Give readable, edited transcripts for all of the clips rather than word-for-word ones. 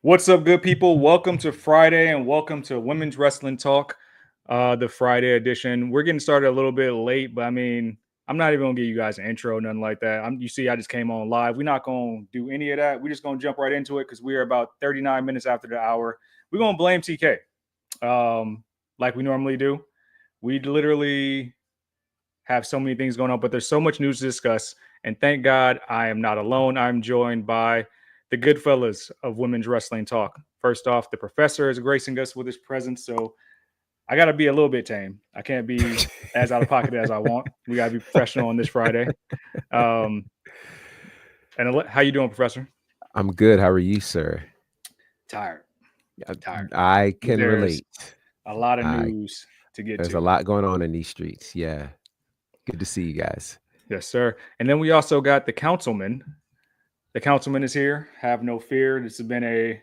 What's up, good people? Welcome to Friday and welcome to Women's Wrestling Talk, the Friday edition. We're getting started a little bit late, but I mean, I'm not even gonna give you guys an intro, nothing like that. You see, I just came on live. We're not gonna do any of that. We're just gonna jump right into it because we are about 39 minutes after the hour. We're gonna blame TK, like we normally do. We literally have so many things going on, but there's so much news to discuss. And thank God I am not alone. I'm joined by the good fellas of Women's Wrestling Talk. First off, the professor is gracing us with his presence. So I got to be a little bit tame. I can't be as out of pocket as I want. We got to be professional on this Friday. And how you doing, Professor? I'm good. How are you, sir? Tired. I can relate. A lot of news to get There's to. a lot going on in these streets. Yeah. Good to see you guys. Yes, sir. And then we also got the councilman. The councilman is here. Have no fear. This has been a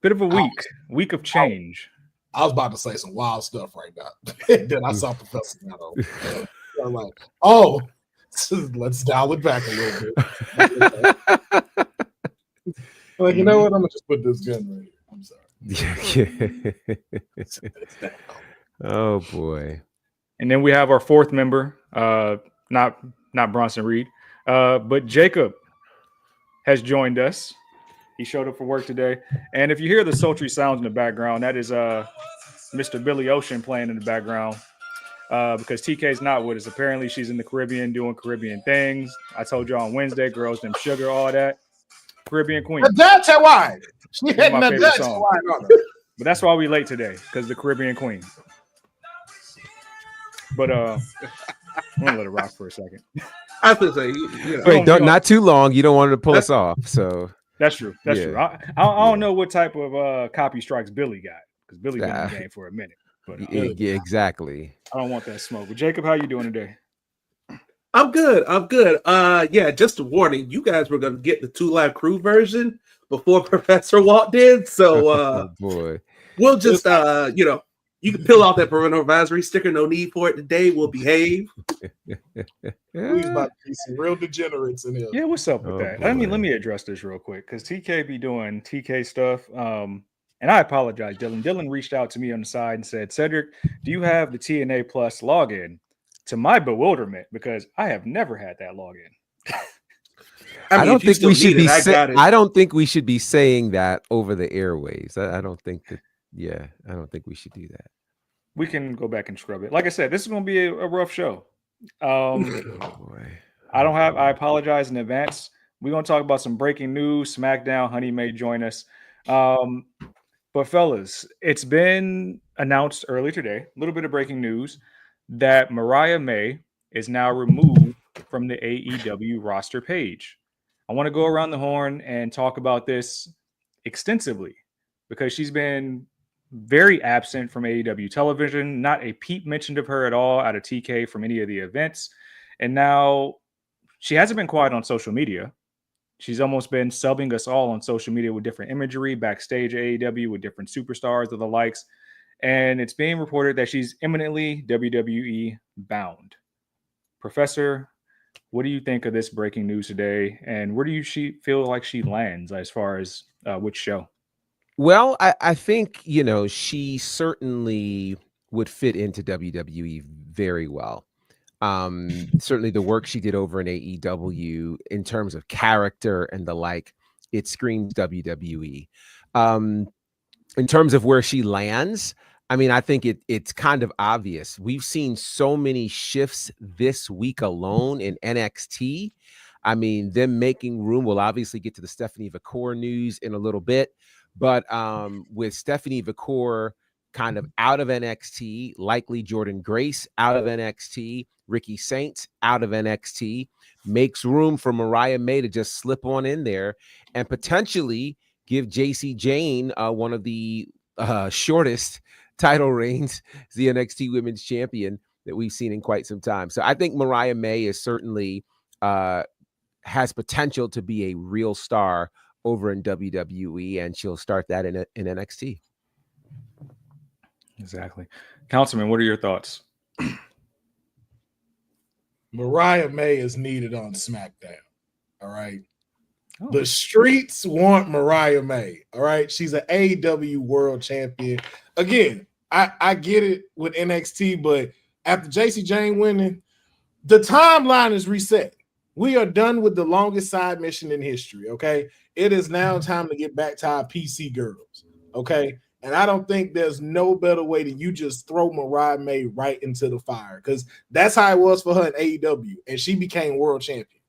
bit of a week of change. I was about to say some wild stuff right now. Then I saw Professor Nato. I'm like, oh, let's dial it back a little bit. Like, you know what? I'm going to just put this gun right here. I'm sorry. Oh, boy. And then we have our fourth member, not Bronson Reed, but Jacob has joined us. He showed up for work today. And if you hear the sultry sounds in the background, that is Mr. Billy Ocean playing in the background because TK's not with us. Apparently, she's in the Caribbean doing Caribbean things. I told you on Wednesday, girls, them sugar, all that. Caribbean Queen. That's why. She hitting the Dutch wine on her. But that's why we late today, because the Caribbean Queen. But I'm gonna let it rock for a second. I have to say, you know, wait, not too long. You don't want to pull us off. So that's true. That's true. I don't know what type of copy strikes Billy got, because Billy been in the game for a minute. But yeah, exactly. I don't want that smoke. But Jacob, how you doing today? I'm good. Yeah, just a warning. You guys were gonna get the 2 Live Crew version before Professor walked in. So oh, boy. We'll just you can peel off that parental advisory sticker. No need for it today. We'll behave. We're about to be some real degenerates in here. Yeah, what's up with that? Boy. I mean, let me address this real quick because TK be doing TK stuff. And I apologize, Dylan. Dylan reached out to me on the side and said, Cedric, do you have the TNA Plus login? To my bewilderment, because I have never had that login. I don't think we should be. I don't think we should be saying that over the airwaves. I don't think that. Yeah, I don't think we should do that. We can go back and scrub it. Like I said, this is going to be a rough show. Oh, boy. I apologize in advance. We're going to talk about some breaking news. SmackDown, Honey may join us. But fellas, it's been announced earlier today, a little bit of breaking news, that Mariah May is now removed from the AEW roster page. I want to go around the horn and talk about this extensively because she's been very absent from AEW television. Not a peep mentioned of her at all out of TK from any of the events. And now she hasn't been quiet on social media. She's almost been subbing us all on social media with different imagery, backstage at AEW with different superstars of the likes. And it's being reported that she's imminently WWE bound. Professor, what do you think of this breaking news today? And where do you feel like she lands as far as which show? Well, I think, she certainly would fit into WWE very well. Certainly the work she did over in AEW in terms of character and the like, it screams WWE. In terms of where she lands, I mean, I think it's kind of obvious. We've seen so many shifts this week alone in NXT. I mean, them making room. We'll obviously get to the Stephanie Vacour news in a little bit. But with Stephanie Vacour kind of out of NXT, likely Jordan Grace out of NXT, Ricky Saints out of NXT, makes room for Mariah May to just slip on in there and potentially give Jaci Jane one of the shortest title reigns as the NXT Women's Champion that we've seen in quite some time. So I think Mariah May is certainly has potential to be a real star over in WWE, and she'll start that in NXT. Exactly. Councilman, what are your thoughts? Mariah May is needed on SmackDown. All right. Oh. The streets want Mariah May. All right. She's an AEW world champion. Again, I get it with NXT, but after Jaci Jane winning, the timeline is reset. We are done with the longest side mission in history. Okay. It is now time to get back to our PC girls. Okay. And I don't think there's no better way than you just throw Mariah May right into the fire, because that's how it was for her in AEW. And she became world champion.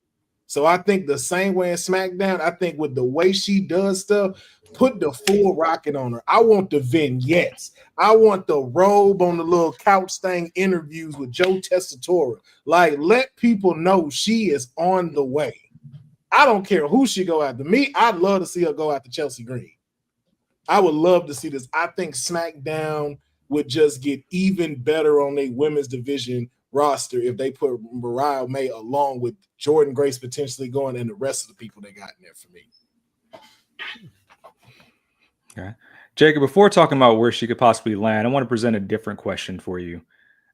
So I think the same way in SmackDown, I think with the way she does stuff, put the full rocket on her. I want the vignettes. I want the robe on the little couch thing interviews with Joe Testatora. Like, let people know she is on the way. I don't care who she go after. Me, I'd love to see her go after Chelsea Green. I would love to see this. I think SmackDown would just get even better on their women's division roster if they put Mariah May along with Jordan Grace potentially going and the rest of the people they got in there for me. Okay. Jacob, before talking about where she could possibly land, I want to present a different question for you.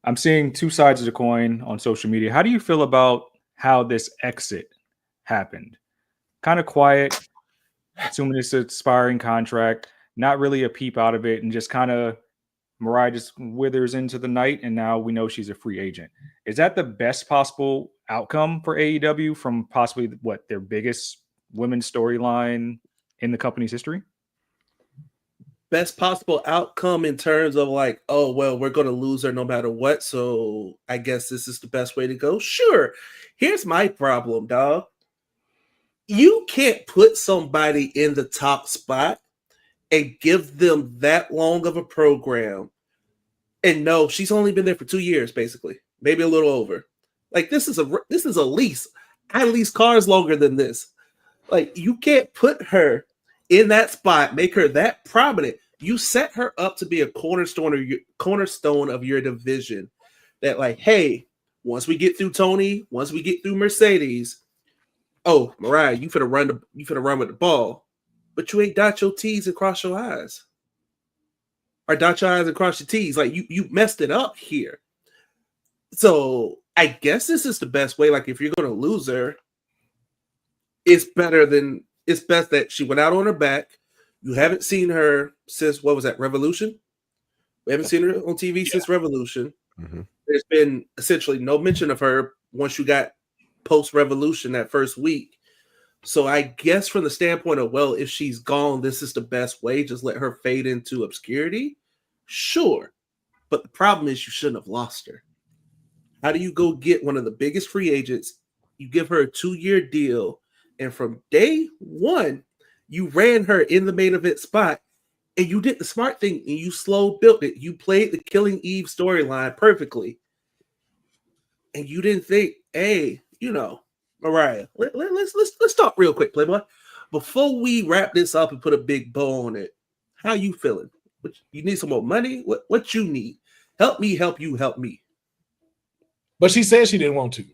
I'm seeing two sides of the coin on social media. How do you feel about how this exit happened? Kind of quiet, assuming it's an expiring contract, not really a peep out of it, and just kind of Mariah just withers into the night, and now we know she's a free agent. Is that the best possible outcome for AEW from possibly what their biggest women's storyline in the company's history? Best possible outcome in terms of like, oh, well, we're going to lose her no matter what, so I guess this is the best way to go? Sure. Here's my problem, dog. You can't put somebody in the top spot and give them that long of a program. And no, she's only been there for 2 years, basically, maybe a little over. Like, this is a lease. I lease cars longer than this. Like, you can't put her in that spot, make her that prominent. You set her up to be a cornerstone of your division. That, like, hey, once we get through Tony, once we get through Mercedes, oh, Mariah, you finna run with the ball, but you ain't dot your T's and cross your I's. Or dot your I's and cross your T's. Like, you messed it up here. So I guess this is the best way. Like, if you're gonna lose her, it's best that she went out on her back. You haven't seen her since, what was that, Revolution? We haven't seen her on TV since Revolution. Mm-hmm. There's been essentially no mention of her once you got post-Revolution that first week. So I guess from the standpoint of, well, if she's gone, this is the best way. Just let her fade into obscurity. Sure. But the problem is you shouldn't have lost her. How do you go get one of the biggest free agents? You give her a 2-year deal. And from day one, you ran her in the main event spot, and you did the smart thing, and you slow built it. You played the Killing Eve storyline perfectly. And you didn't think, hey, Mariah, let's talk real quick, Playboy. Before we wrap this up and put a big bow on it, how you feeling? You need some more money? What you need? Help me, help you, help me. But she said she didn't want to.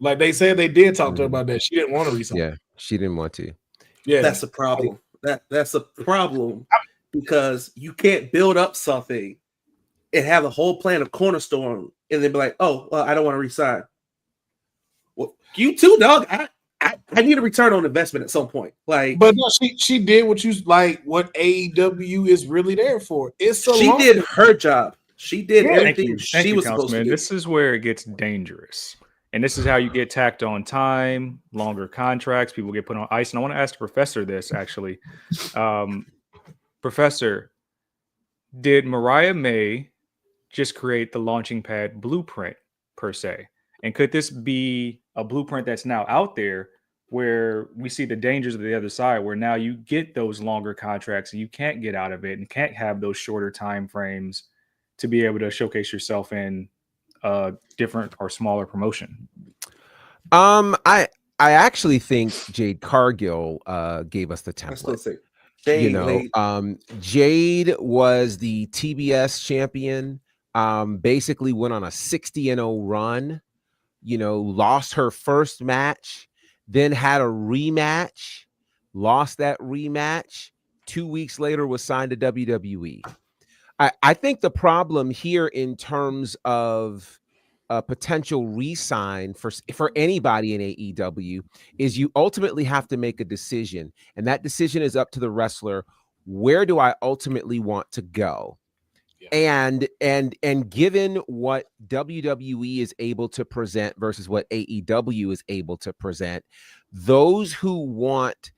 Like, they said they did talk to her about that. She didn't want to resign. Yeah, she didn't want to. Yeah, that's a problem. That's a problem, because you can't build up something and have a whole plan of cornerstone and then be like, oh, well, I don't want to resign. Well, you too, dog. I need a return on investment at some point. Like, but no, she did what AEW is really there for. She did her job. She did everything she was supposed to do. This is where it gets dangerous. And this is how you get tacked on time, longer contracts, people get put on ice. And I want to ask the professor this, actually. Professor, did Mariah May just create the launching pad blueprint, per se? And could this be a blueprint that's now out there where we see the dangers of the other side, where now you get those longer contracts and you can't get out of it and can't have those shorter time frames to be able to showcase yourself in different or smaller promotion? I actually think Jade Cargill gave us the template. Jade was the TBS champion. Basically went on a 60-0 run. Lost her first match, then had a rematch, lost that rematch. 2 weeks later was signed to WWE. I think the problem here in terms of a potential re-sign for anybody in AEW is you ultimately have to make a decision, and that decision is up to the wrestler. Where do I ultimately want to go? Yeah. And given what WWE is able to present versus what AEW is able to present, those who want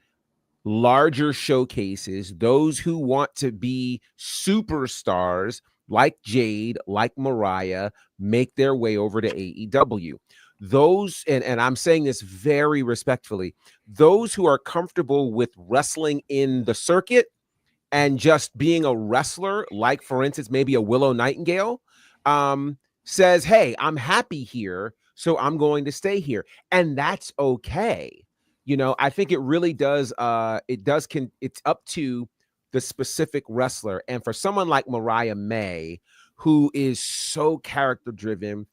larger showcases, those who want to be superstars like Jade, like Mariah, make their way over to AEW. Those, and I'm saying this very respectfully, those who are comfortable with wrestling in the circuit and just being a wrestler, like for instance, maybe a Willow Nightingale, says, hey, I'm happy here, so I'm going to stay here. And that's okay. You know, I think it really does. It's up to the specific wrestler. And for someone like Mariah May, who is so character driven,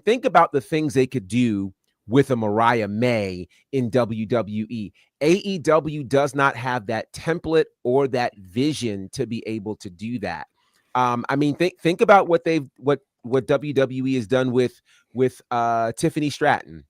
think about the things they could do with a Mariah May in WWE. AEW does not have that template or that vision to be able to do that. Think about what WWE has done with Tiffany Stratton.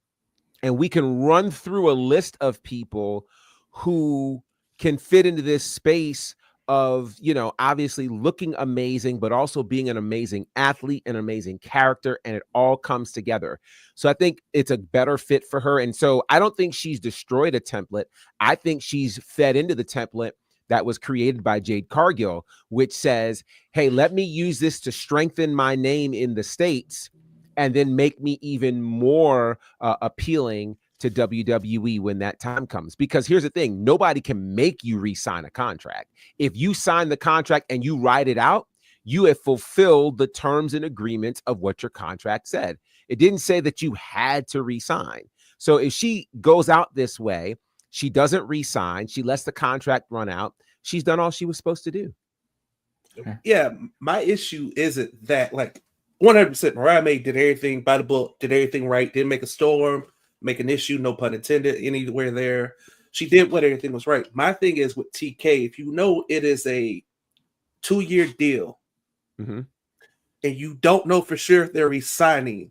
And we can run through a list of people who can fit into this space of, obviously looking amazing, but also being an amazing athlete, an amazing character, and it all comes together. So I think it's a better fit for her. And so I don't think she's destroyed a template. I think she's fed into the template that was created by Jade Cargill, which says, hey, let me use this to strengthen my name in the States and then make me even more appealing to WWE when that time comes. Because here's the thing, nobody can make you re-sign a contract. If you sign the contract and you write it out, you have fulfilled the terms and agreements of what your contract said. It didn't say that you had to re-sign. So if she goes out this way, she doesn't re-sign, she lets the contract run out, she's done all she was supposed to do. Yeah, my issue isn't that, like, 100% Mariah May did everything by the book, did everything right, didn't make a storm, make an issue, no pun intended, anywhere there. She did what everything was right. My thing is with TK, if you know it is a 2-year deal, and you don't know for sure if they're resigning,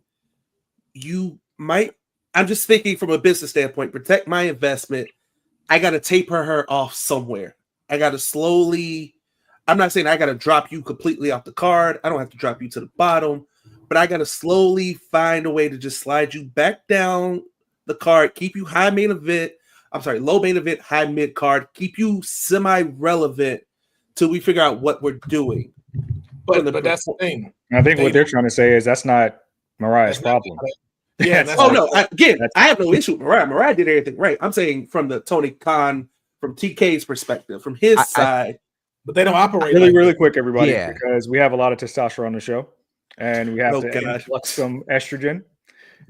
you might, I'm just thinking from a business standpoint, protect my investment. I got to taper her off somewhere. I got to slowly, I'm not saying I got to drop you completely off the card. I don't have to drop you to the bottom, but I got to slowly find a way to just slide you back down the card, keep you low main event, high mid card, keep you semi-relevant till we figure out what we're doing. But that's the thing. I think what they're trying to say is that's not Mariah's problem. Yeah. I have no issue with Mariah. Mariah did everything right. I'm saying from the Tony Khan, from TK's perspective, from his side. But they don't operate really quick, everybody, because we have a lot of testosterone on the show, and we have to influx some estrogen.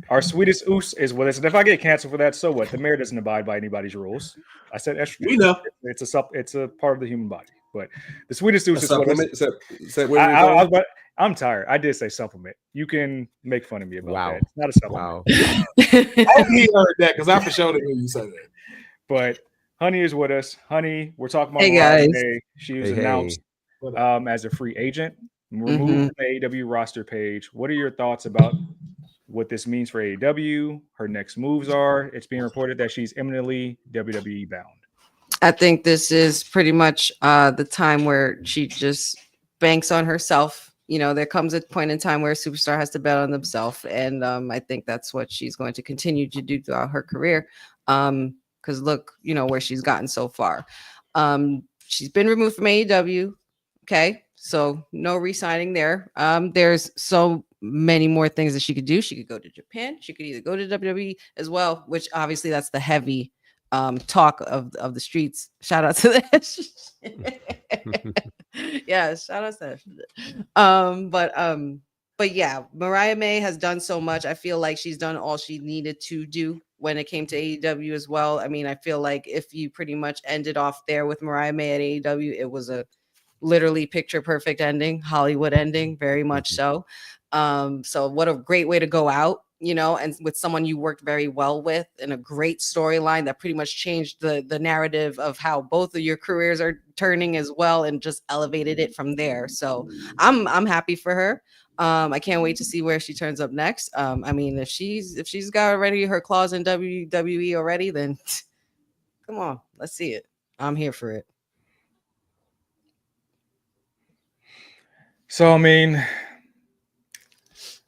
Our sweetest oos is with us, and if I get canceled for that, so what? The mayor doesn't abide by anybody's rules. I said estrogen. We know it's a part of the human body, but the sweetest oos is with us. I'm tired. I did say supplement. You can make fun of me about that. It's not a supplement. I heard that because I for sure didn't hear you say that. But Honey is with us. Honey, we're talking about today. She was announced as a free agent, removed from the AEW roster page. What are your thoughts about what this means for AEW? Her next moves are. It's being reported that she's imminently WWE bound. I think this is pretty much the time where she just banks on herself. There comes a point in time where a superstar has to bet on themselves. And I think that's what she's going to continue to do throughout her career. Because look, where she's gotten so far. She's been removed from AEW. Okay. So no re-signing there. There's so many more things that she could do. She could go to Japan. She could either go to WWE as well, which obviously that's the heavy talk of the streets. Shout out to this. Yeah, shout out to that. But yeah, Mariah May has done so much. I feel like she's done all she needed to do when it came to AEW as well. I mean, I feel like if you pretty much ended off there with Mariah May at AEW, it was a literally picture perfect ending, Hollywood ending, very much so. So what a great way to go out, and with someone you worked very well with, and a great storyline that pretty much changed the narrative of how both of your careers are turning as well, and just elevated it from there. So I'm happy for her. I can't wait to see where she turns up next. I mean, if she's got already her claws in WWE already, then come on, let's see it. I'm here for it. So I mean,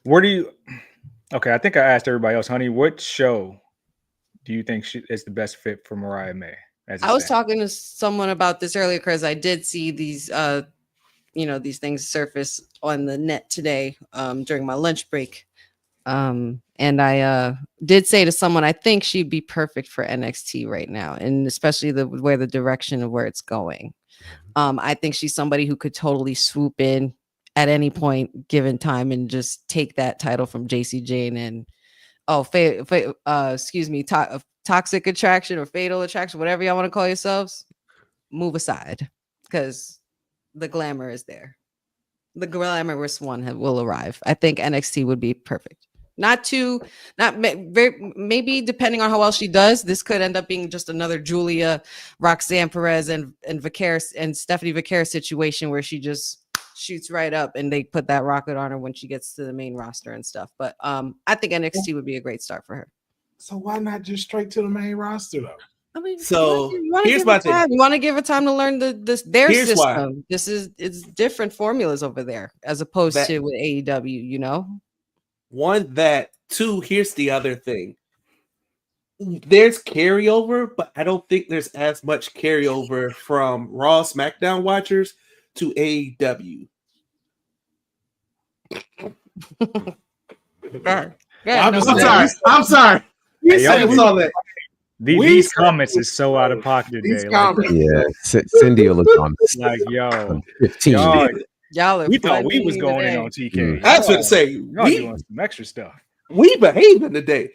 where do you? Okay, I think I asked everybody else, honey. What show do you think is the best fit for Mariah May? I was talking to someone about this earlier because I did see these, these things surface on the net today during my lunch break. And I did say to someone, I think she'd be perfect for NXT right now, and especially where the direction of where it's going. I think she's somebody who could totally swoop in at any point given time and just take that title from Jaci Jane and toxic attraction or fatal attraction, whatever y'all want to call yourselves, move aside because the glamour is there. The glamorous one will arrive. I think NXT would be perfect. Maybe depending on how well she does, this could end up being just another Julia, Roxanne Perez, and Vicaris and Stephanie Vicaris situation where she just shoots right up and they put that rocket on her when she gets to the main roster and stuff. But I think NXT would be a great start for her. So why not just straight to the main roster though? I mean, so here's my thing. You want to give her time to learn their system. Why. It's different formulas over there as opposed to with AEW, you know? One, that. Two, here's the other thing. There's carryover, but I don't think there's as much carryover from Raw SmackDown watchers to AEW. I'm sorry. You said all that. These comments is so out of pocket today. Yeah, Cindy will look on. Like, yo, 15. Y'all we thought we was going in on TK. I was going to say, y'all doing some extra stuff. We behaving today.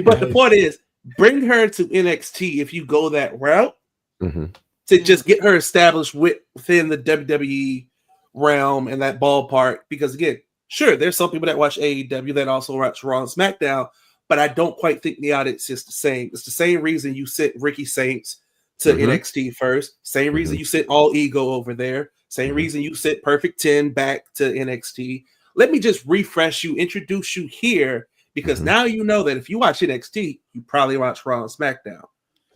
But the point is, bring her to NXT if you go that route to just get her established within the WWE realm and that ballpark. Because again, sure, there's some people that watch AEW that also watch Raw and SmackDown, but I don't quite think the audience is the same. It's the same reason you sent Ricky Saints to NXT first. Same reason you sent All Ego over there. Same reason you sent Perfect 10 back to NXT. Let me just refresh you, introduce you here, because now you know that if you watch NXT, you probably watch Raw and SmackDown.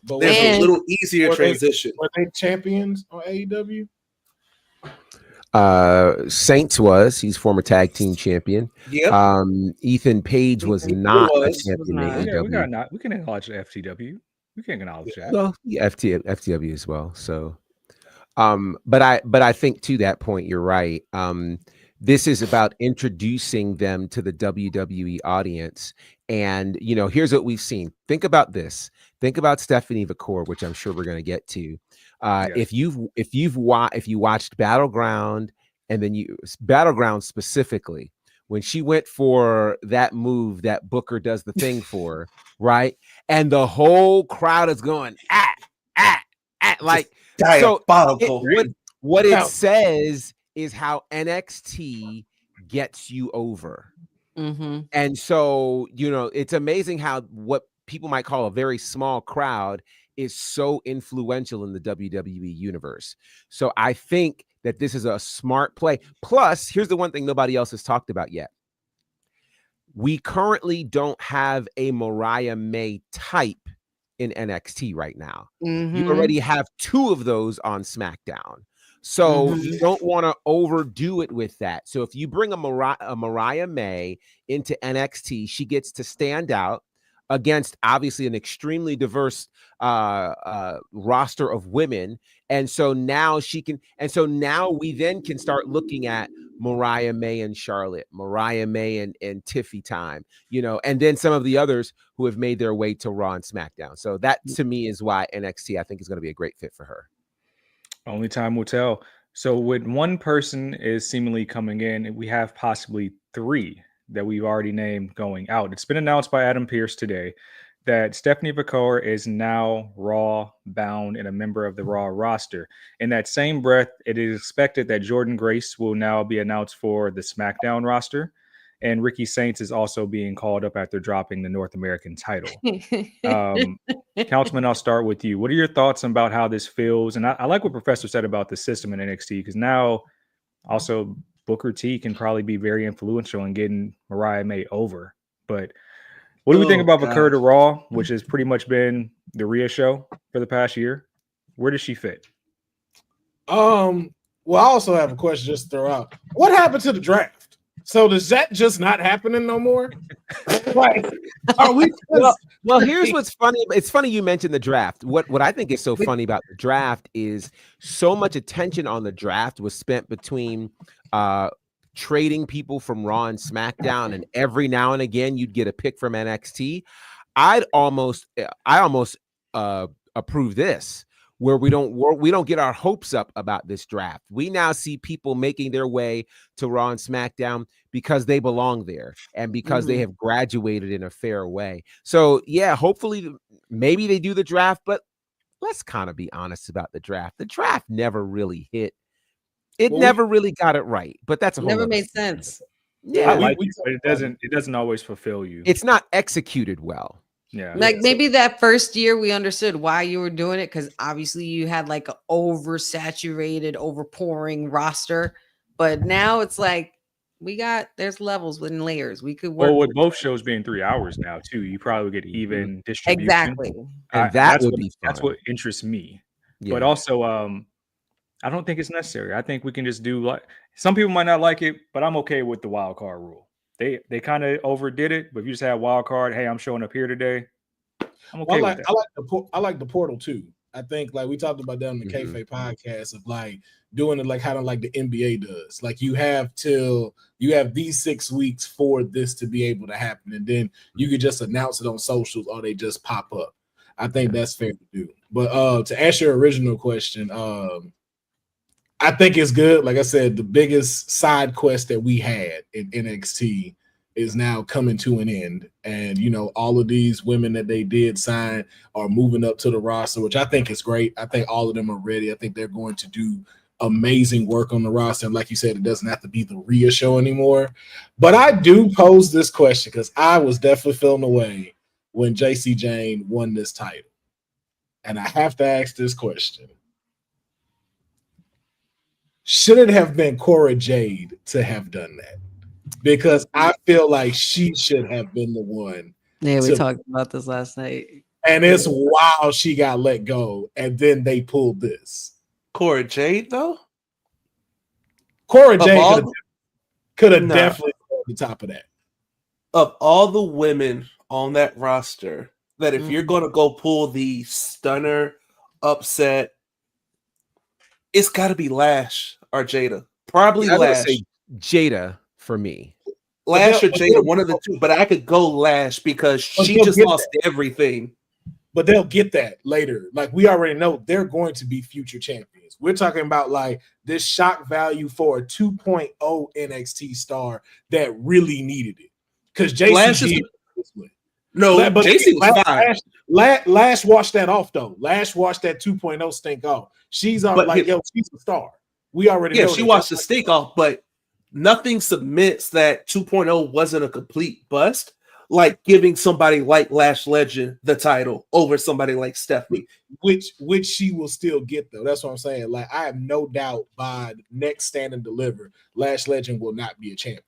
But there's a little easier transition. Were they champions on AEW? Saints he's former tag team champion. Yep. Ethan Page was not a champion in AEW. Yeah, we can acknowledge the FTW. We can acknowledge that. Well, yeah, FTW as well. So, but I think to that point, you're right. This is about introducing them to the WWE audience. And, here's what we've seen. Think about this. Think about Stephanie Vicaris, which I'm sure we're going to get to. If you watched Battleground and then Battleground specifically, when she went for that move that Booker does the thing for, right? And the whole crowd is going, like, so what it says is how NXT gets you over. And so, it's amazing how what people might call a very small crowd is so influential in the WWE universe. So I think that this is a smart play. Plus, here's the one thing nobody else has talked about yet. We currently don't have a Mariah May type in NXT right now. You already have 2 of those on SmackDown. So you don't want to overdo it with that. So if you bring a Mariah May into NXT, she gets to stand out against obviously an extremely diverse roster of women. And so now we then can start looking at Mariah May and Charlotte, Mariah May and Tiffy time, and then some of the others who have made their way to Raw and SmackDown. So that to me is why NXT I think is going to be a great fit for her. Only time will tell. So when one person is seemingly coming in, we have possibly 3 that we've already named going out. It's been announced by Adam Pearce today that Stephanie Vicaris is now Raw bound and a member of the Raw roster. In that same breath, it is expected that Jordynne Grace will now be announced for the SmackDown roster. And Ricky Saints is also being called up after dropping the North American title. Councilman, I'll start with you. What are your thoughts about how this feels? And I like what Professor said about the system in NXT, because now also Booker T can probably be very influential in getting Mariah May over. But what do we think about Bakura to Raw, which has pretty much been the Rhea show for the past year? Where does she fit? Well, I also have a question just to throw out. What happened to the draft? So does that just not happening no more? Like, are we? Well, here's what's funny. It's funny you mentioned the draft. What I think is so funny about the draft is so much attention on the draft was spent between trading people from Raw and SmackDown, and every now and again you'd get a pick from NXT. I almost approve this, where we don't get our hopes up about this draft. We now see people making their way to Raw and SmackDown because they belong there and because they have graduated in a fair way. So yeah, hopefully maybe they do the draft, but let's kind of be honest about the draft. The draft never really hit. It never really got it right, but that's a whole never made sense. Yeah, I like it, but it doesn't always fulfill you. It's not executed well. Yeah, like maybe that first year we understood why you were doing it, because obviously you had like an oversaturated, overpouring roster. But now it's like there's levels within layers. We could work. Well, with both shows being 3 hours now too, you probably get even distribution. Exactly, and that's what interests me. Yeah. But also, I don't think it's necessary. I think we can just do like some people might not like it, but I'm okay with the wild card rule. They kind of overdid it, but if you just have wild card, hey, I'm showing up here today. I'm okay with that. I like the portal too. I think like we talked about that on the Kayfabe podcast of like doing it like how like the NBA does. Like you have these 6 weeks for this to be able to happen, and then you could just announce it on socials or they just pop up. I think that's fair to do. But to answer your original question, I think it's good. Like I said, the biggest side quest that we had in NXT is now coming to an end. And, you know, all of these women that they did sign are moving up to the roster, which I think is great. I think all of them are ready. I think they're going to do amazing work on the roster. And like you said, it doesn't have to be the Rhea show anymore. But I do pose this question because I was definitely feeling away when Jaci Jane won this title. And I have to ask this question. Should it have been Cora Jade to have done that? Because I feel like she should have been the one. Yeah, we talked about this last night. And it's wild she got let go, and then they pulled this. Cora Jade, though? Cora Jade could have definitely been at the top of that. Of all the women on that roster, that if you're going to go pull the stunner upset, it's got to be Lash or Jada. Probably I Lash. would say Jada for me. Lash or Jada, one of the two. But I could go Lash because she just lost everything. But they'll get that later. Like we already know they're going to be future champions. We're talking about like this shock value for a 2.0 NXT star that really needed it. Because Jaci Jaci was fine. Lash washed that off though. Lash washed that 2.0 stink off. She's she's a star. We already know she watched the stink off, but nothing submits that 2.0 wasn't a complete bust, like giving somebody like Lash Legend the title over somebody like Stephanie. Which she will still get, though. That's what I'm saying. Like, I have no doubt by next Stand and Deliver, Lash Legend will not be a champion.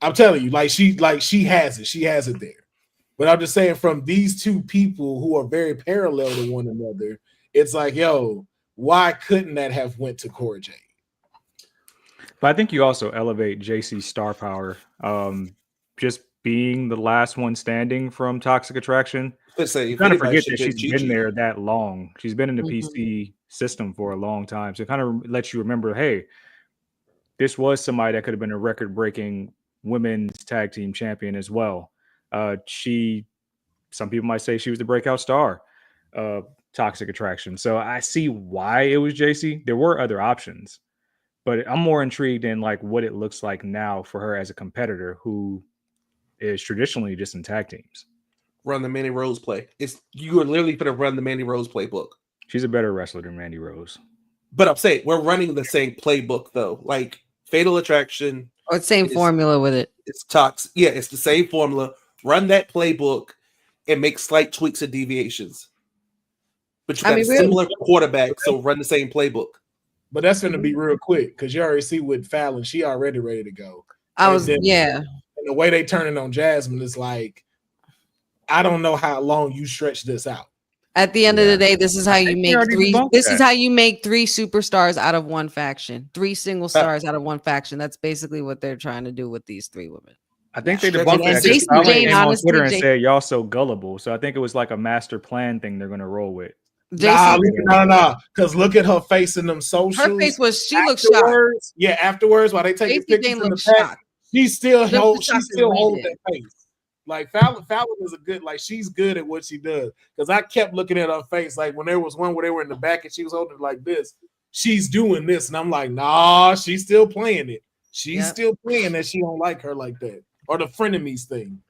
I'm telling you, she has it. She has it there. But I'm just saying, from these two people who are very parallel to one another, it's like, yo, why couldn't that have went to Cora Jade? But I think you also elevate JC's star power. Just being the last one standing from Toxic Attraction. You kind of forget that she's been there that long. She's been in the PC system for a long time. So it kind of lets you remember, hey, this was somebody that could have been a record-breaking women's tag team champion as well. Some people might say she was the breakout star of Toxic Attraction. So I see why it was JC. There were other options, but I'm more intrigued in like what it looks like now for her as a competitor who is traditionally just in tag teams. Run the Mandy Rose play. You are literally going to run the Mandy Rose playbook. She's a better wrestler than Mandy Rose. But I'm saying we're running the same playbook though. Like Fatal Attraction. Or same formula with it. It's toxic. Yeah, it's the same formula. Run that playbook and make slight tweaks and deviations. But you got a similar quarterback, so run the same playbook. But that's going to be real quick because you already see with Fallon, she already ready to go. And the way they turn it on Jasmine is like, I don't know how long you stretch this out. At the end of the day, this is how you make three. This is how you make 3 superstars out of one faction. 3 single stars out of one faction. That's basically what they're trying to do with these 3 women. I think they debunked that. Jaci Jane on Twitter and said y'all so gullible. So I think it was like a master plan thing they're gonna roll with. No. Because look at her face in them socials. Her face was she looked shocked. Yeah, afterwards while they take the pictures in the back, she still holds that face. Like Fallon is a good, like she's good at what she does. Because I kept looking at her face, like when there was one where they were in the back and she was holding it like this, she's doing this, and I'm like, nah, she's still playing it. She's still playing that she don't like her like that, or the frenemies thing.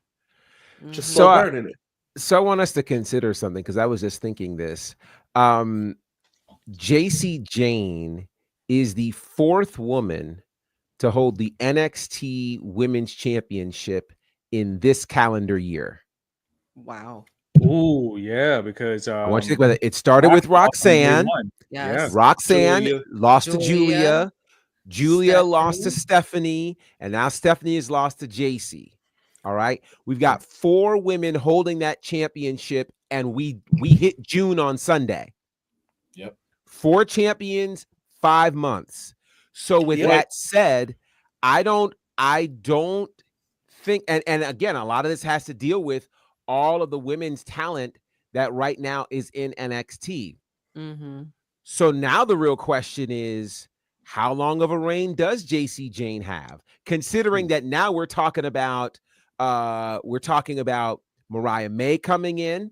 Just so burning it. So I want us to consider something because I was just thinking this. Jaci Jane is the 4th woman to hold the NXT Women's Championship in this calendar year. Wow. Oh yeah, because I want you to think about it. It started with Roxanne. Yes. Roxanne lost to Julia. Julia lost to Stephanie, and now Stephanie is lost to Jaci. All right, we've got 4 women holding that championship, and we hit June on Sunday. Yep. 4 champions, 5 months. So with that said, I don't think, and again, a lot of this has to deal with all of the women's talent that right now is in NXT. So now the real question is, how long of a reign does Jaci Jane have? Considering that now we're talking about Mariah May coming in.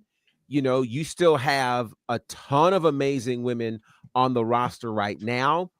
You know, you still have a ton of amazing women on the roster right now.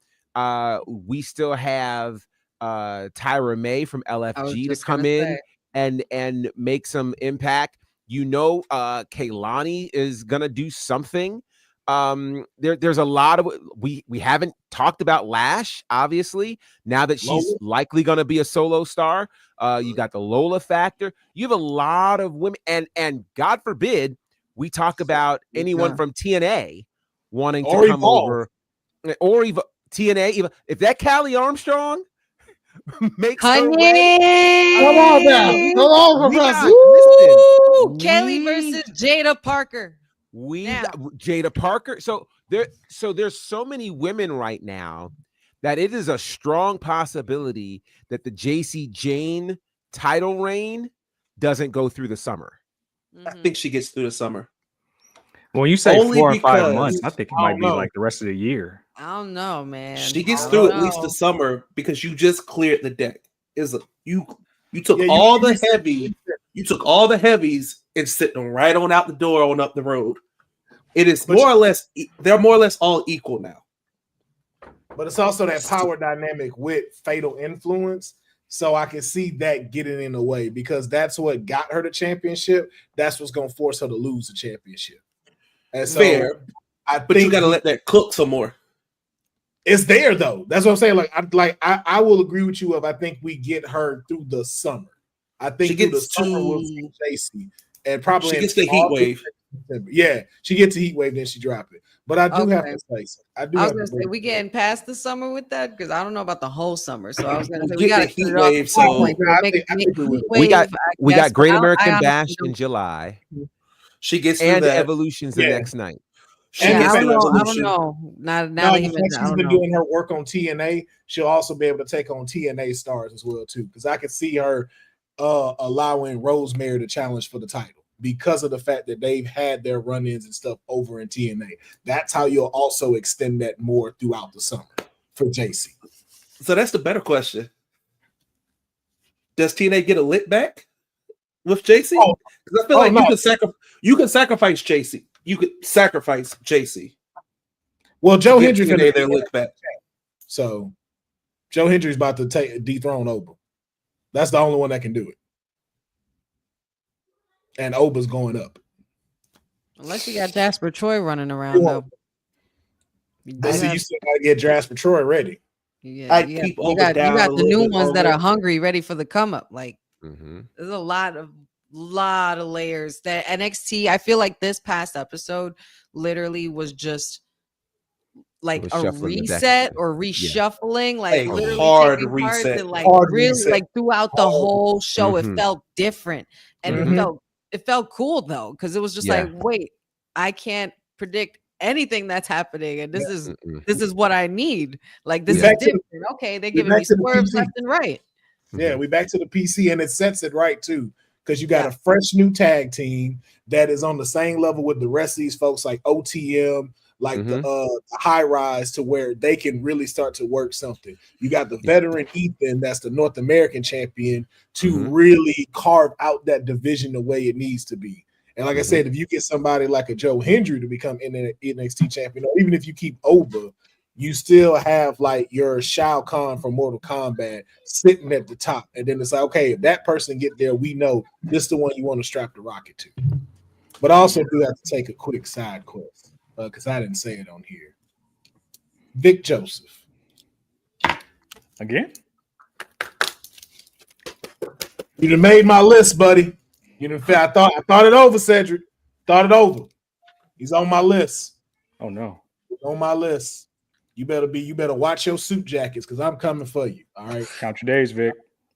We still have Tyra May from LFG to come in and make some impact. You know, Kaylani is gonna do something. There's a lot of we haven't talked about Lash, obviously, now that she's likely gonna be a solo star. You got the Lola factor. You have a lot of women, and God forbid we talk about anyone from TNA wanting to come over, or even TNA. If that Callie Armstrong makes her way, come on now, come on, Professor. Kelly versus Jada Parker. Jada Parker. So there's so many women right now that it is a strong possibility that the Jaci Jane title reign doesn't go through the summer. I think she gets through the summer. When you say 4 or 5 months, I think it might be like the rest of the year. I don't know, man. She gets through at least the summer because you just cleared the deck. You took all the heavy, you took all the heavies and sent them right on out the door on up the road. It is more or less, they're more or less all equal now. But it's also that power dynamic with Fatal Influence. So I can see that getting in the way because that's what got her the championship. That's what's going to force her to lose the championship. And so fair, but you got to let that cook some more. It's there though. That's what I'm saying. I will agree with you. I think we get her through the summer. I think she gets through the summer we'll see Jaci, and probably she gets the heat wave. Yeah, she gets the heat wave, then she drop it. But I do have to say, I was gonna say we getting past the summer with that because I don't know about the whole summer. So I was gonna say we got a heat wave. So we got Great American Bash in July. She gets and that. Evolution's the next night. I don't know. Now that she's been doing her work on TNA, she'll also be able to take on TNA stars as well too. Because I could see her allowing Rosemary to challenge for the title because of the fact that they've had their run-ins and stuff over in TNA. That's how you'll also extend that more throughout the summer for Jaci. So that's the better question. Does TNA get a lit back with Jaci? Because I feel like you can sacrifice Jaci. You could sacrifice Jaci. Well, Joe Hendry their look back. So Joe Hendry's about to dethrone Oba. That's the only one that can do it. And Oba's going up. Unless you got Jasper Troy running around though. You still gotta get Jasper Troy ready. Yeah, you got the new ones that are hungry, ready for the come up. Like there's a lot of layers that NXT. I feel like this past episode literally was just like was a shuffling the deck reset again. or reshuffling, like A literally hard taking cards reset. and like Hard really reset. like throughout the Hard. whole show, it Mhm. felt different and Mhm. it felt cool though, because it was just Yeah. like, wait, I can't predict anything that's happening, and this Mm-mm. is what I need. Like this We is back to the- different. Okay, they're we giving me back to the swerves PC. left and right. Yeah, Mhm. we back to the PC, and it sets it right too, because you got Yeah. a fresh new tag team that is on the same level with the rest of these folks, like OTM, like Mhm. the high rise, to where they can really start to work something. You got the veteran Ethan, that's the North American champion, to Mhm. really carve out that division the way it needs to be. And like I Mhm. said, if you get somebody like a Joe Hendry to become NXT champion, or even if you keep Oba, you still have like your Shao Kahn from Mortal Kombat sitting at the top. And then it's like, okay, if that person get there, we know this is the one you want to strap the rocket to. But I also do have to take a quick side quest because I didn't say it on here. Vic Joseph. Again? You done made my list, buddy. You done, I thought it over, Cedric. Thought it over. He's on my list. Oh no. He's on my list. You better watch your suit jackets because I'm coming for you. All right. Count your days, Vic.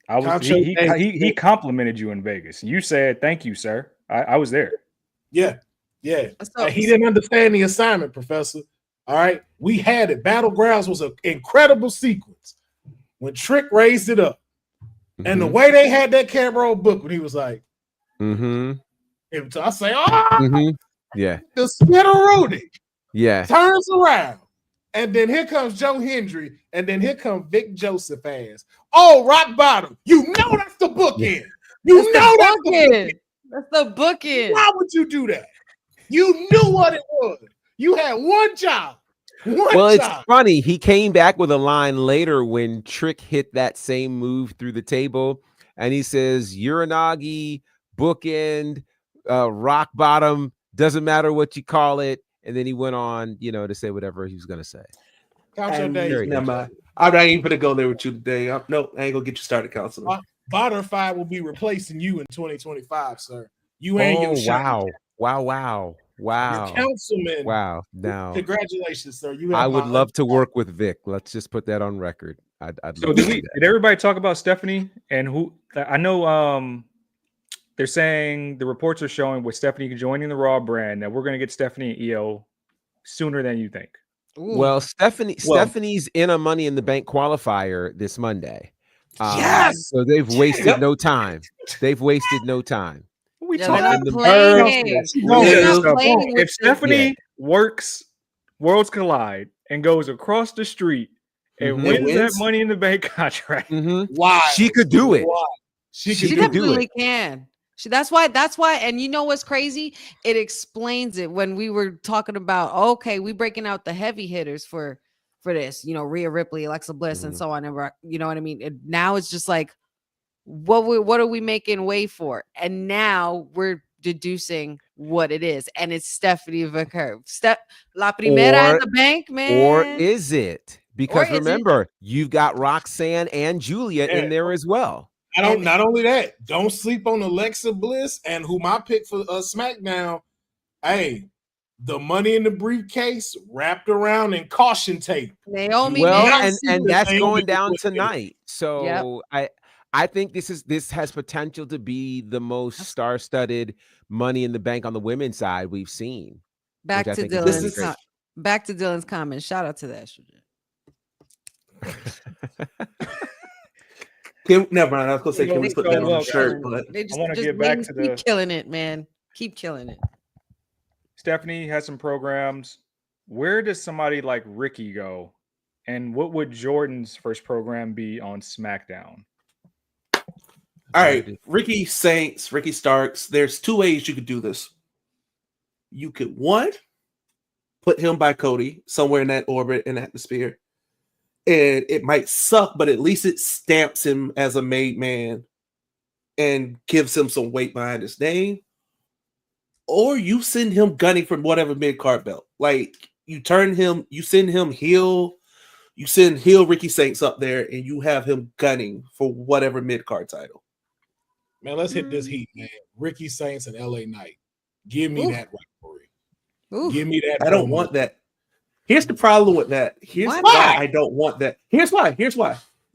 Count your days, He Vic. complimented you in Vegas. You said thank you, sir. I was there. Yeah. So, He didn't understand the assignment, Professor. All right. We had it. Battlegrounds was an incredible sequence when Trick raised it up. And the Mhm. way they had that camera on book when he was like, Mhm. I say, oh, Mhm. Yeah. the Skitteroonie Yeah. turns around. And then here comes Joe Hendry. And then here comes Vic Joseph ass. Oh, rock bottom. You know that's the bookend. You know that's the bookend. That's the bookend. Why would you do that? You knew what it was. You had one job. Well, it's funny. He came back with a line later when Trick hit that same move through the table, and he says, Uranagi, bookend, rock bottom, doesn't matter what you call it. And then he went on, to say whatever he was going to say. Count your And days. never mind. I'm not even gonna go there with you today. Nope, I ain't gonna get you started, counselor. Botterfy will be replacing you in 2025, sir. You ain't your shot. Wow. Your councilman. Wow. Now, congratulations, sir. I would love to work with Vic. Let's just put that on record. I'd So love to do did that. everybody talk about Stephanie and who? I know they're saying the reports are showing with Stephanie joining the Raw brand that we're going to get Stephanie and EO sooner than you think. Well, Stephanie's in a Money in the Bank qualifier this Monday. Yes. So they've wasted no time. They've wasted no time. We Yeah, talking they're not playing. If Stephanie works Worlds Collide and goes across the street and wins that Money in the Bank contract, why she could do it. She definitely can. That's why, and you know what's crazy? It explains it when we were talking about, okay, we breaking out the heavy hitters for this, Rhea Ripley, Alexa Bliss, and so on. And you know what I mean? And now it's just like, what are we making way for? And now we're deducing what it is, and it's Stephanie Vaquer. La Primera in the Bank, man. Or is it? Because remember, you've got Roxanne and Julia in there as well. Not only that, don't sleep on Alexa Bliss and who my pick for SmackDown. Hey, the Money in the Briefcase wrapped around in caution tape. Naomi, and that's going down tonight. So I think this has potential to be the most star-studded Money in the Bank on the women's side we've seen. Back to Dylan's comment. Shout out to the estrogen. Never mind. I was gonna say, can we put that on the shirt? But I want to get back to keep killing it, man. Keep killing it. Stephanie has some programs. Where does somebody like Ricky go? And what would Jordan's first program be on SmackDown? All right, Ricky Saints, Ricky Starks. There's two ways you could do this. You could, one, put him by Cody somewhere in that orbit and atmosphere. And it might suck, but at least it stamps him as a made man and gives him some weight behind his name. Or you send him gunning for whatever mid-card belt. Like, you send him heel, you send heel Ricky Saints up there, and you have him gunning for whatever mid-card title. Man, let's hit this heat, man. Ricky Saints and LA Knight. Give me that rivalry. Give me that. I don't want that. Here's the problem with that. Here's Why? why I don't want that. Here's why.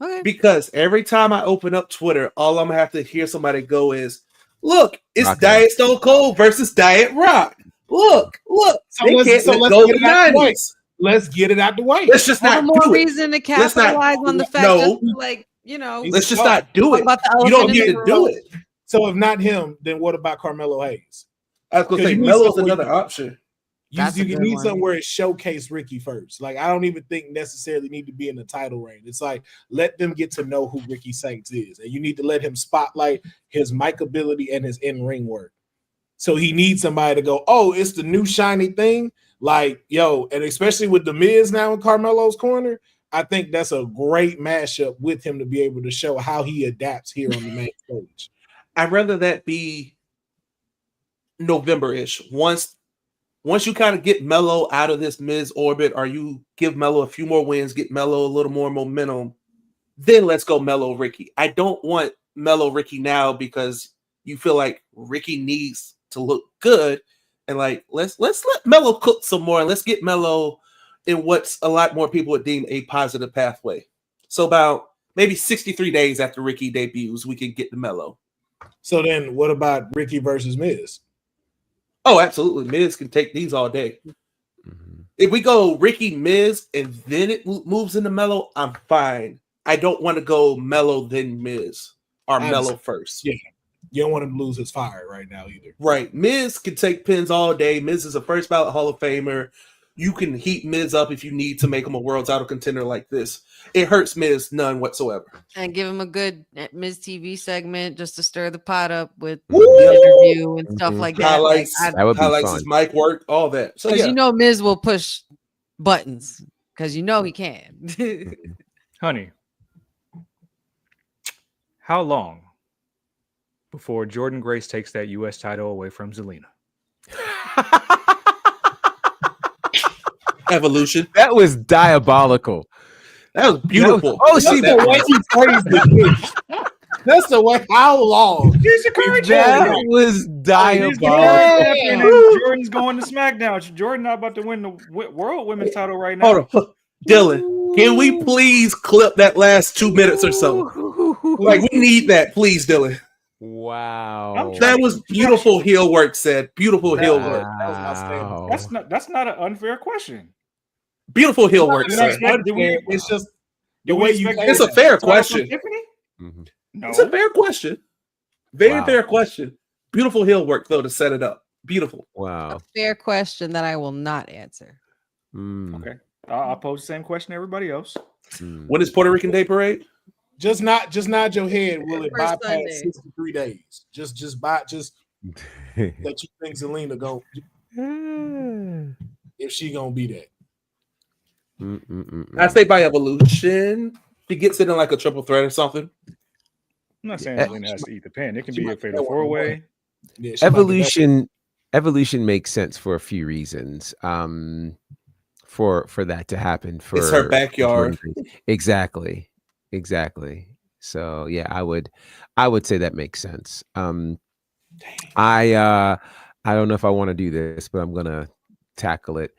Okay. Because every time I open up Twitter, all I'm gonna have to hear somebody go is, "Look, it's Rock Diet Stone Cold versus Diet Rock. Look, So they let's can't let get go it of the out the way. 90s. Let's get it out the way. Let's just Have not more do it. reason to Let's not- capitalize on the fact no. just to, like, you know, Let's just not do talk it. about the You don't elephant in need the to do room. it. So if not him, then what about Carmelo Hayes? I was gonna 'Cause say you need Melo's somewhere another option. That's a You good need one. somewhere to showcase Ricky first. Like, I don't even think necessarily need to be in the title reign. It's like, let them get to know who Ricky Saints is. And you need to let him spotlight his mic ability and his in-ring work. So he needs somebody to go, oh, it's the new shiny thing. Like, yo, and especially with The Miz now in Carmelo's corner, I think that's a great mashup with him to be able to show how he adapts here on the main stage. I'd rather that be November-ish. Once you kind of get Melo out of this Miz orbit, or you give Melo a few more wins, get Melo a little more momentum, then let's go Melo Ricky. I don't want Melo Ricky now because you feel like Ricky needs to look good, and like let's let Melo cook some more. Let's get Melo in what's a lot more people would deem a positive pathway. So about maybe 63 days after Ricky debuts, we can get to Melo. So then what about Ricky versus Miz? Oh, absolutely. Miz can take these all day. Mhm. If we go Ricky, Miz, and then it moves into Melo, I'm fine. I don't want to go Melo, then Miz, or Melo first. Yeah. You don't want him to lose his fire right now either. Right. Miz can take pins all day. Miz is a first ballot Hall of Famer. You can heat Miz up if you need to make him a world title contender like this. It hurts Miz none whatsoever. And give him a good Miz TV segment just to stir the pot up with Woo! the interview and stuff Mhm. like that. Highlights, That would be highlights fun. his mic work, all that. So Because yeah. you know Miz will push buttons because you know he can. Honey, how long before Jordan Grace takes that U.S. title away from Zelina? Evolution. That was diabolical. That was beautiful. Oh, see, That's the way he phrased it. That's the way. How long? Here's the current that champion. was He's the diabolical. current champion, and Jordan's going to SmackDown. Jordan not about to win the World Women's title right now. Hold on. Dylan, can we please clip that last 2 minutes or so? Like, we need that, please, Dylan. Wow. That was beautiful heel work, said. Beautiful heel work. That was outstanding. That's not an unfair question. Beautiful heel work, It's sir. not unfair. It's just the way you. It's a fair question. Tiffany? Mhm. No. It's a fair question. Very Wow. fair question. Beautiful heel work, though, to set it up. Beautiful. Wow. Fair question that I will not answer. Mm, Okay. I'll pose the same question to everybody else. mm. When is Puerto Rican Day Parade? Just nod your head. Will it First bypass Sunday. 63 days? Just that you think Zelina go if she gonna be that. I say by evolution. She gets it in like a triple threat or something. I'm not saying Yeah. Zelina has to eat the pin. It can She be a might fatal go four-way. Yeah, she might Evolution makes sense for a few reasons. For that to happen, for It's her backyard. Exactly. So yeah, I would say that makes sense. I don't know if I want to do this, but I'm gonna tackle it.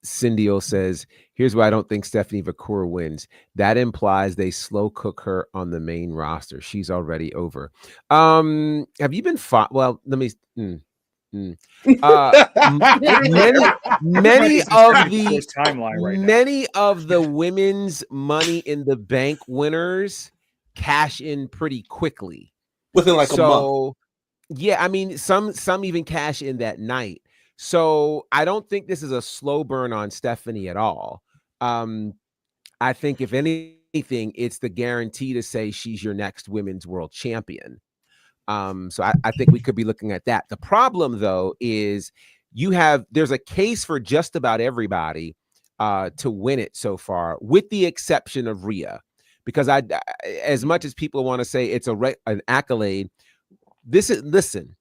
Cindy says, here's why I don't think Stephanie Vacour wins. That implies they slow cook her on the main roster. She's already over. Have you been well, let me many of the women's Money in the Bank winners cash in pretty quickly Within like a month. Yeah, I mean some even cash in that night. So I don't think this is a slow burn on Stephanie at all. I think if anything, it's the guarantee to say she's your next women's world champion. So I think we could be looking at that. The problem, though, is there's a case for just about everybody to win it so far, with the exception of Rhea, because as much as people want to say it's an accolade, listen.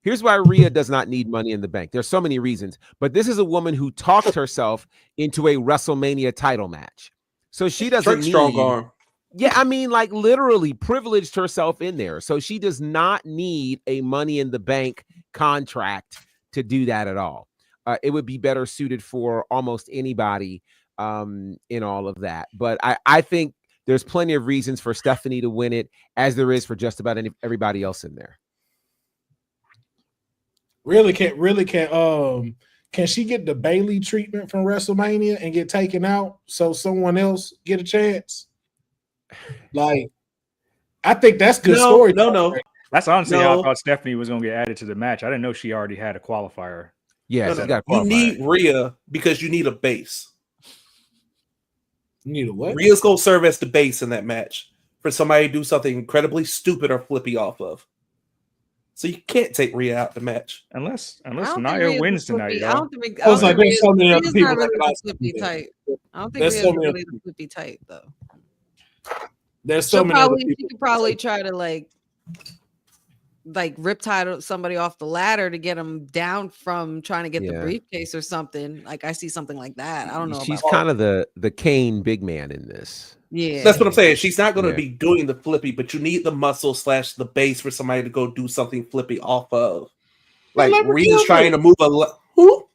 Here's why Rhea does not need Money in the Bank. There's so many reasons, but this is a woman who talked herself into a WrestleMania title match, so she doesn't need strong arm. Yeah, I mean, like literally privileged herself in there. So she does not need a Money in the Bank contract to do that at all. it would be better suited for almost anybody in all of that. But I think there's plenty of reasons for Stephanie to win it, as there is for just about everybody else in there. Can she get the Bailey treatment from WrestleMania and get taken out so someone else get a chance? Like, I think that's good story. No. That's honestly how I thought Stephanie was going to get added to the match. I didn't know she already had a qualifier. Yeah, you need Rhea because you need a base. You need a what? Rhea's going to serve as the base in that match for somebody to do something incredibly stupid or flippy off of. So you can't take Rhea out the match unless Nia wins tonight. I don't think there's so many other people really that flippy tight. I don't think there's Rhea's so many really flippy tight though. There's so many other people. She could probably try to like riptide somebody off the ladder to get him down from trying to get the briefcase or something. Like I see something like that. I don't know. She's kind of the Kane big man in this. Yeah, that's what I'm saying. She's not going to be doing the flippy, but you need the muscle / the base for somebody to go do something flippy off of. Like Rhea's trying to move who?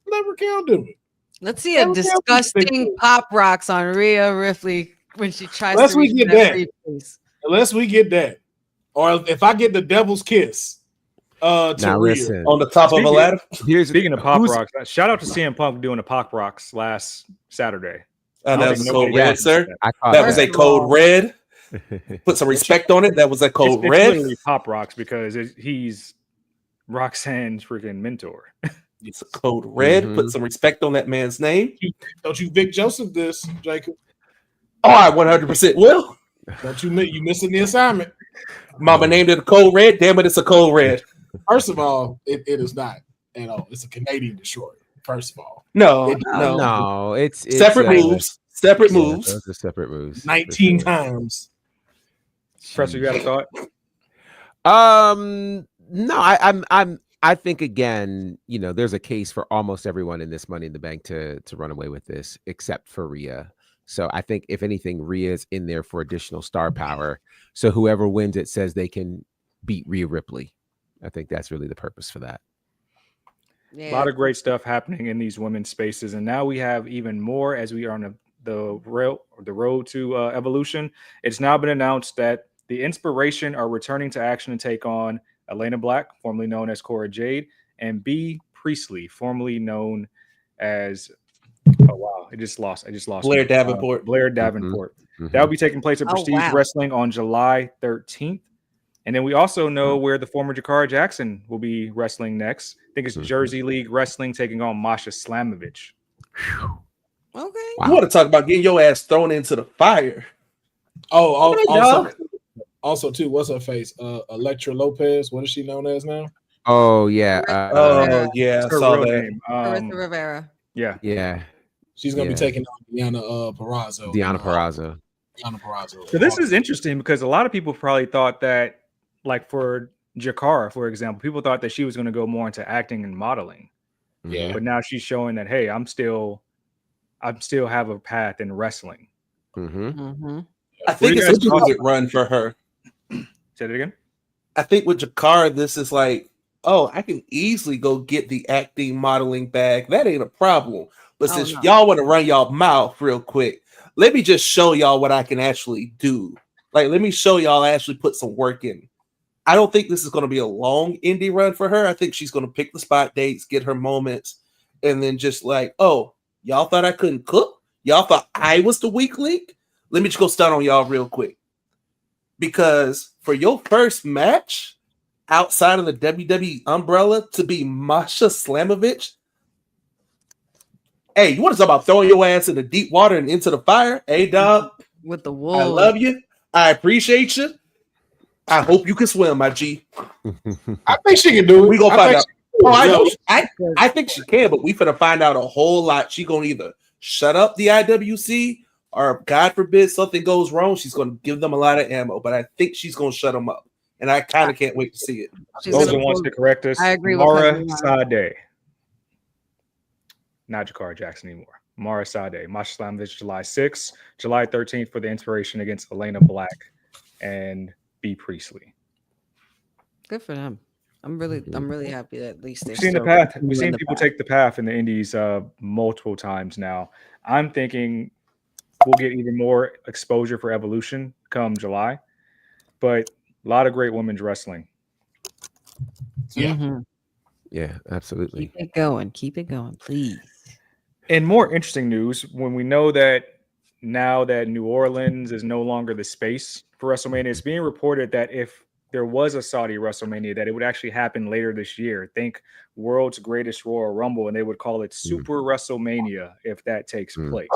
Let Raquel do it. Let's see a disgusting pop rocks on Rhea Ripley when she tries Unless to we get that. Briefcase. Unless we get that. Or if I get the devil's kiss to Rhea on the top of a ladder. Speaking of pop rocks, shout out to CM Punk doing the pop rocks last Saturday. That was a code red, sir. That was a code red. Put some respect on it. That was a code red. It's literally pop rocks because he's Roxanne's freaking mentor. It's a code red. Put some respect on that man's name. Don't you Vic Joseph this, Jacob? Oh, I 100% will. Don't you missing the assignment? Mama named it a code red. Damn it, it's a code red. First of all, it is not at all. It's a Canadian destroyer. First of all, no, it's separate moves. Separate moves. Those are separate moves. 19 times. Professor, you got a thought? No, I think again, there's a case for almost everyone in this Money in the Bank to run away with this, except for Rhea. So I think if anything, Rhea's in there for additional star power. So whoever wins it says they can beat Rhea Ripley. I think that's really the purpose for that. Yeah. A lot of great stuff happening in these women's spaces, and now we have even more as we are on the road to Evolution. It's now been announced that the Inspiration are returning to action to take on Elena Black, formerly known as Cora Jade, and B. Priestley, formerly known as I just lost Blair Davenport. Blair Davenport. That will be taking place at Prestige Wrestling on July 13th. And then we also know where the former Jakara Jackson will be wrestling next. I think it's Jersey League Wrestling taking on Masha Slamovich. Okay. Wow. You want to talk about getting your ass thrown into the fire? Also, too, what's her face? Electra Lopez. What is she known as now? Oh, yeah. I saw that name. Marissa Rivera. Yeah. She's going to be taking on Deonna Purrazzo. Deonna Purrazzo. So this is interesting because a lot of people probably thought that, like for Jakara, for example, people thought that she was going to go more into acting and modeling. Yeah. But now she's showing that, hey, I'm still have a path in wrestling. I think it's a good run for her. Say that again. I think with Jakara, this is like, I can easily go get the acting modeling bag. That ain't a problem. But since y'all want to run y'all mouth real quick, let me just show y'all what I can actually do. Like, let me show y'all I actually put some work in. I don't think this is going to be a long indie run for her. I think she's going to pick the spot dates, get her moments, and then just like, y'all thought I couldn't cook? Y'all thought I was the weak link? Let me just go stun on y'all real quick. Because for your first match outside of the WWE umbrella to be Masha Slamovich, hey, you want to talk about throwing your ass in the deep water and into the fire? Hey, dog. With the wolves. I love you. I appreciate you. I hope you can swim, my G. I think she can do it. We gonna find out. I think she can, but we finna find out a whole lot. She gonna either shut up the IWC or, God forbid, something goes wrong. She's gonna give them a lot of ammo, but I think she's gonna shut them up, and I kind of can't wait to see it. Those who wants to correct us. I agree Mara with Sade, not Jakara Jackson anymore. Mara Sade, Masha Slamovich, July 6th, July 13th for the Inspiration against Elena Black and B. Priestley. Good for them. I'm really happy that at least they're We've seen the still path. We've continuing seen the people path. take the path in the indies multiple times now. I'm thinking we'll get even more exposure for Evolution come July, but a lot of great women's wrestling. Yeah. Mhm. Yeah, absolutely. Keep it going, please. In more interesting news, when we know that now that New Orleans is no longer the space for WrestleMania, it's being reported that if there was a Saudi WrestleMania, that it would actually happen later this year. Think World's Greatest Royal Rumble, and they would call it Super WrestleMania if that takes place.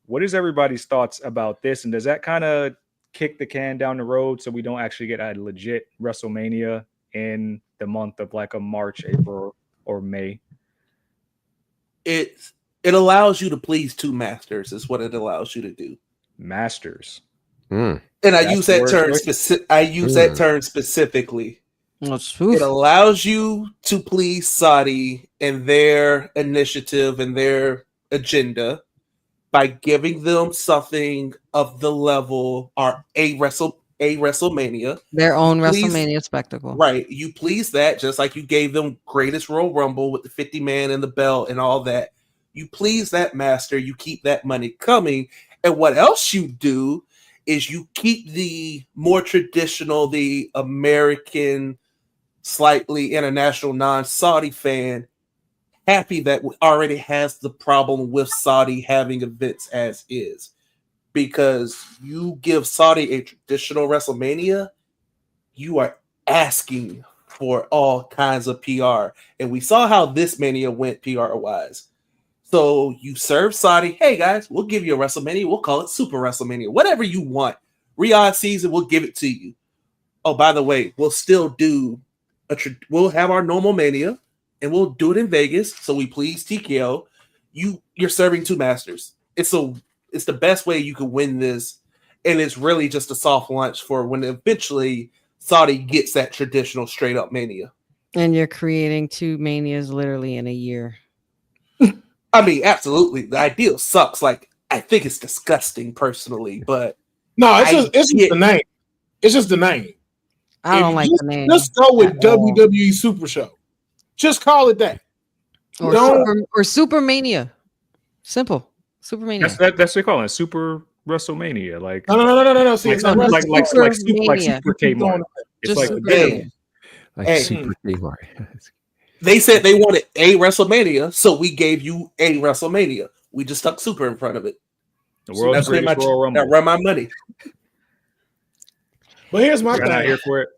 What is everybody's thoughts about this? And does that kind of kick the can down the road so we don't actually get a legit WrestleMania in the month of like a March, April, or May? It allows you to please two masters, is what it allows you to do. Masters. And I That's use the that word term choice? that term specifically. It allows you to please Saudi and their initiative and their agenda by giving them something of the level or a WrestleMania. Their own Please- WrestleMania spectacle. Right. You please that just like you gave them Greatest Royal Rumble with the 50 man and the belt and all that. You please that master. You keep that money coming. And what else you do is you keep the more traditional, the American, slightly international, non-Saudi fan happy that already has the problem with Saudi having events as is. Because you give Saudi a traditional WrestleMania, you are asking for all kinds of PR. And we saw how this Mania went PR-wise. So you serve Saudi, hey guys, we'll give you a WrestleMania. We'll call it Super WrestleMania. Whatever you want. Riyadh season, we'll give it to you. Oh, by the way, we'll still do we'll have our normal Mania and we'll do it in Vegas. So we please TKO. You're serving two masters. It's the best way you can win this. And it's really just a soft launch for when eventually Saudi gets that traditional straight up Mania. And you're creating two Manias literally in a year. I mean, absolutely. The ideal sucks. Like, I think it's disgusting personally, but No, it's just the name. It's just the name. I don't like the name. Just go with at all. WWE Super Show. Just call it that. Or Supermania. Simple. Supermania. That's what they call it. Super WrestleMania. Like No. See, like Super Kmart. It's Just like Super the Like Super Kmart. they said they wanted a WrestleMania, so we gave you a WrestleMania. We just stuck Super in front of it. The world's That's pretty greatest much Royal Rumble. that run my money. But here's my You're not thing. here for it.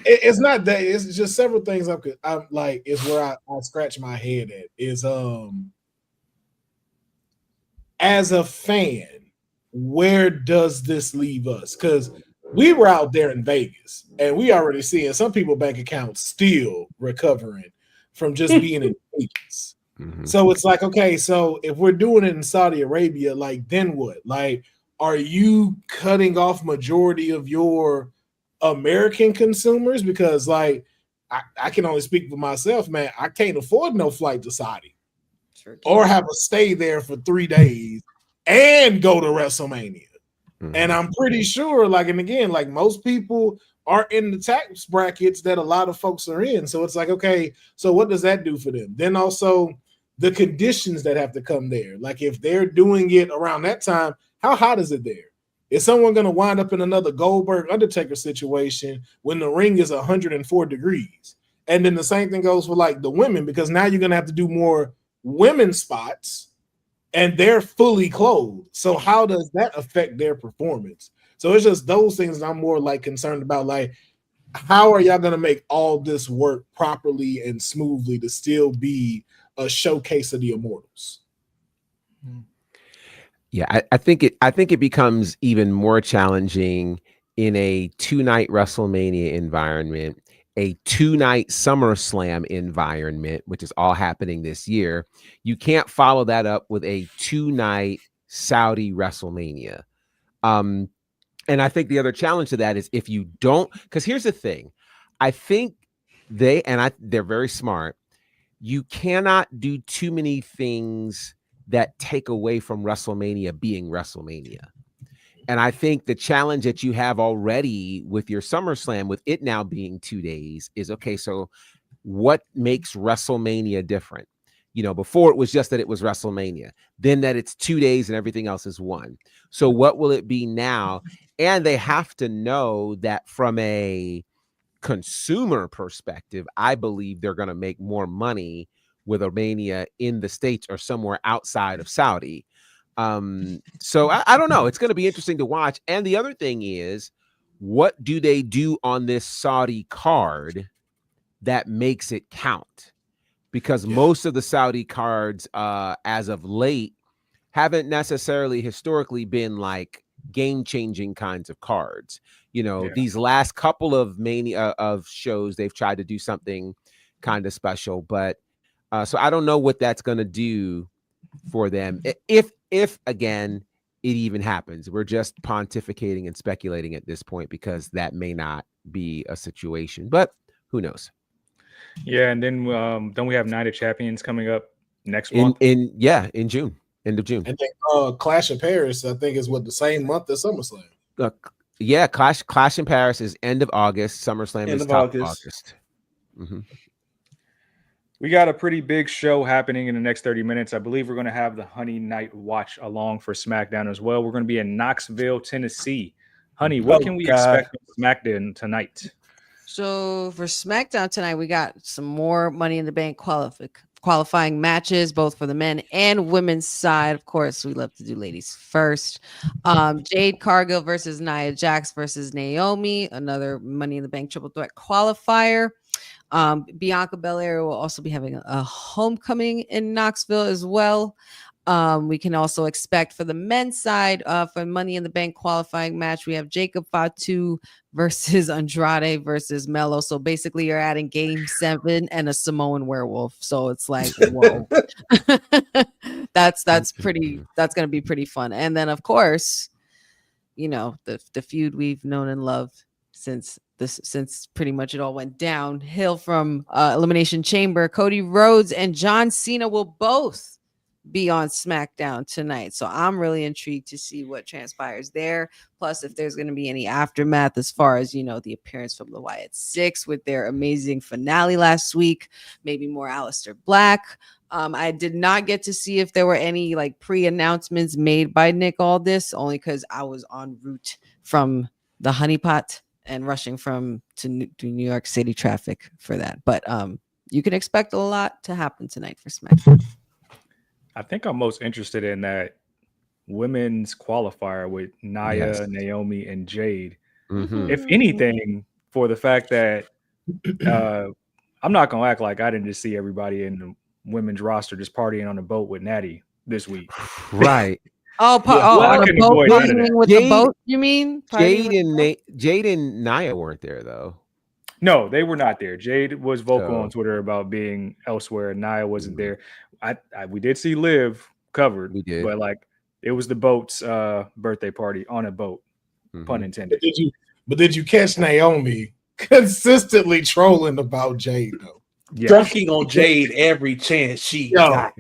It's not that. It's just several things I'm like. Is where I scratch my head at. Is as a fan, where does this leave us? Because we were out there in Vegas, and we already seeing some people bank accounts still recovering from just being in Vegas. Mhm. So it's like, okay, so if we're doing it in Saudi Arabia, like then what? Like, are you cutting off majority of your American consumers? Because like I can only speak for myself, man. I can't afford no flight to Saudi or have a stay there for 3 days and go to WrestleMania. Mhm. And I'm pretty sure, like, and again, like most people aren't in the tax brackets that a lot of folks are in. So it's like, okay, so what does that do for them? Then also the conditions that have to come there. Like if they're doing it around that time, how hot is it there? Is someone going to wind up in another Goldberg Undertaker situation when the ring is 104 degrees? And then the same thing goes for like the women, because now you're going to have to do more women's spots and they're fully clothed. So how does that affect their performance? So it's just those things that I'm more like concerned about. Like, how are y'all going to make all this work properly and smoothly to still be a showcase of the Immortals? Yeah, I think it becomes even more challenging in a 2-night WrestleMania environment, a 2-night SummerSlam environment, which is all happening this year. You can't follow that up with a 2-night Saudi WrestleMania. And I think the other challenge to that is if you don't, because here's the thing, I think they're very smart. You cannot do too many things that take away from WrestleMania being WrestleMania. And I think the challenge that you have already with your SummerSlam, with it now being 2 days, is okay. So what makes WrestleMania different? You know, before it was just that it was WrestleMania, then that it's 2 days and everything else is one. So what will it be now? And they have to know that from a consumer perspective, I believe they're going to make more money with a Mania in the States or somewhere outside of Saudi. So I don't know. It's going to be interesting to watch. And the other thing is, what do they do on this Saudi card that makes it count? Because most of the Saudi cards, as of late, haven't necessarily historically been like game-changing kinds of cards. You know, these last couple of Mania of shows, they've tried to do something kind of special, but so I don't know what that's going to do for them. If again, it even happens. We're just pontificating and speculating at this point because that may not be a situation, but who knows? Yeah, and then don't we have Night of Champions coming up next month? In June, end of June. And then Clash in Paris, I think, is what the same month as SummerSlam. Yeah, Clash in Paris is end of August. SummerSlam is top of August. Mm-hmm. We got a pretty big show happening in the next 30 minutes. I believe we're going to have the Honey Night watch along for SmackDown as well. We're going to be in Knoxville, Tennessee. Honey, what can we expect from SmackDown tonight? So for SmackDown tonight, we got some more Money in the Bank qualifying matches, both for the men and women's side. Of course, we love to do ladies first. Jade Cargill versus Nia Jax versus Naomi, another Money in the Bank triple threat qualifier. Bianca Belair will also be having a homecoming in Knoxville as well. We can also expect for the men's side for Money in the Bank qualifying match, we have Jacob Fatu versus Andrade versus Melo. So basically you're adding game 7 and a Samoan werewolf. So it's like, whoa. that's going to be pretty fun. And then of course, you know, the feud we've known and loved since pretty much it all went downhill from Elimination Chamber. Cody Rhodes and John Cena will both be on SmackDown tonight. So I'm really intrigued to see what transpires there. Plus, if there's going to be any aftermath as far as, you know, the appearance from the Wyatt Six with their amazing finale last week, maybe more Aleister Black. I did not get to see if there were any like pre-announcements made by Nick Aldis, only because I was en route from the honeypot and rushing to New York City traffic for that. But you can expect a lot to happen tonight for SmackDown. I think I'm most interested in that women's qualifier with Nia, Naomi, and Jade. Mm-hmm. If anything, for the fact that I'm not going to act like I didn't just see everybody in the women's roster just partying on a boat with Natty this week. Right. The boat, you mean? Jade and Nia weren't there though. No, they were not there. Jade was vocal on Twitter about being elsewhere. Nia wasn't there. We did see Liv covered. We did, but like it was the boat's birthday party on a boat, pun intended. Did you catch Naomi consistently trolling about Jade though? Yes. Dunking on Jade every chance she got.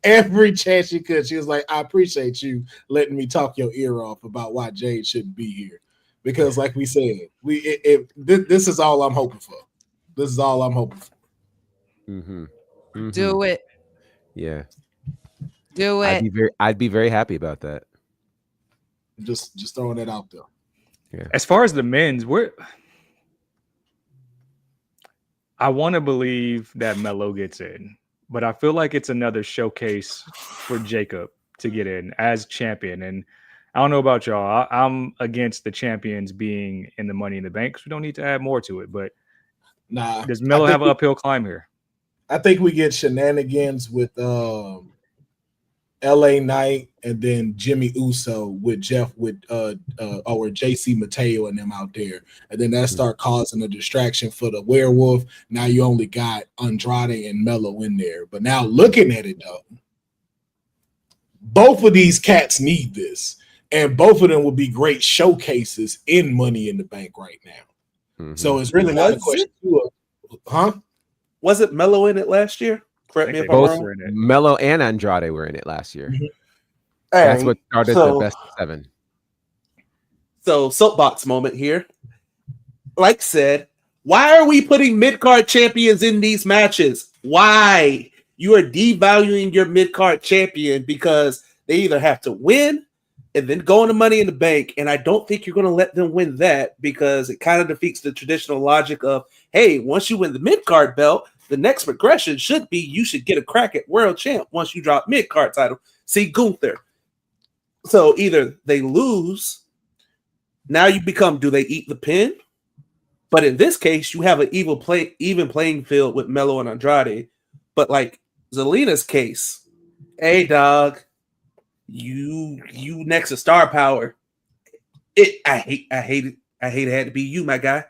Every chance she could. She was like, I appreciate you letting me talk your ear off about why Jade shouldn't be here. Because like we said, this is all I'm hoping for. This is all I'm hoping for. Mm-hmm. Mm-hmm. Do it. Yeah. Do it. I'd be very happy about that. Just throwing it out there. Yeah. As far as the men's, I want to believe that Melo gets in, but I feel like it's another showcase for Jacob to get in as champion. And I don't know about y'all. I'm against the champions being in the Money in the Bank because we don't need to add more to it. But does Melo have an uphill climb here? I think we get shenanigans with LA Knight and then Jimmy Uso with or JC Mateo and them out there. And then that start causing a distraction for the werewolf. Now you only got Andrade and Melo in there. But now looking at it though, both of these cats need this. And both of them will be great showcases in Money in the Bank right now. Mm-hmm. So it's really not a question. Was it Melo in it last year? Correct me if I'm wrong. Melo and Andrade were in it last year. Mm-hmm. That's what started the best of 7. So soapbox moment here. Like said, why are we putting mid-card champions in these matches? Why? You are devaluing your mid-card champion because they either have to win and then go into Money in the Bank, and I don't think you're going to let them win that because it kind of defeats the traditional logic of, hey, once you win the mid-card belt, the next progression should be you should get a crack at world champ once you drop mid-card title. See Gunther. So either they lose, now you become, do they eat the pin? But in this case, you have an even playing field with Melo and Andrade. But like Zelina's case, hey dog, you next to Star Power. I hate it. I hate it had to be you, my guy.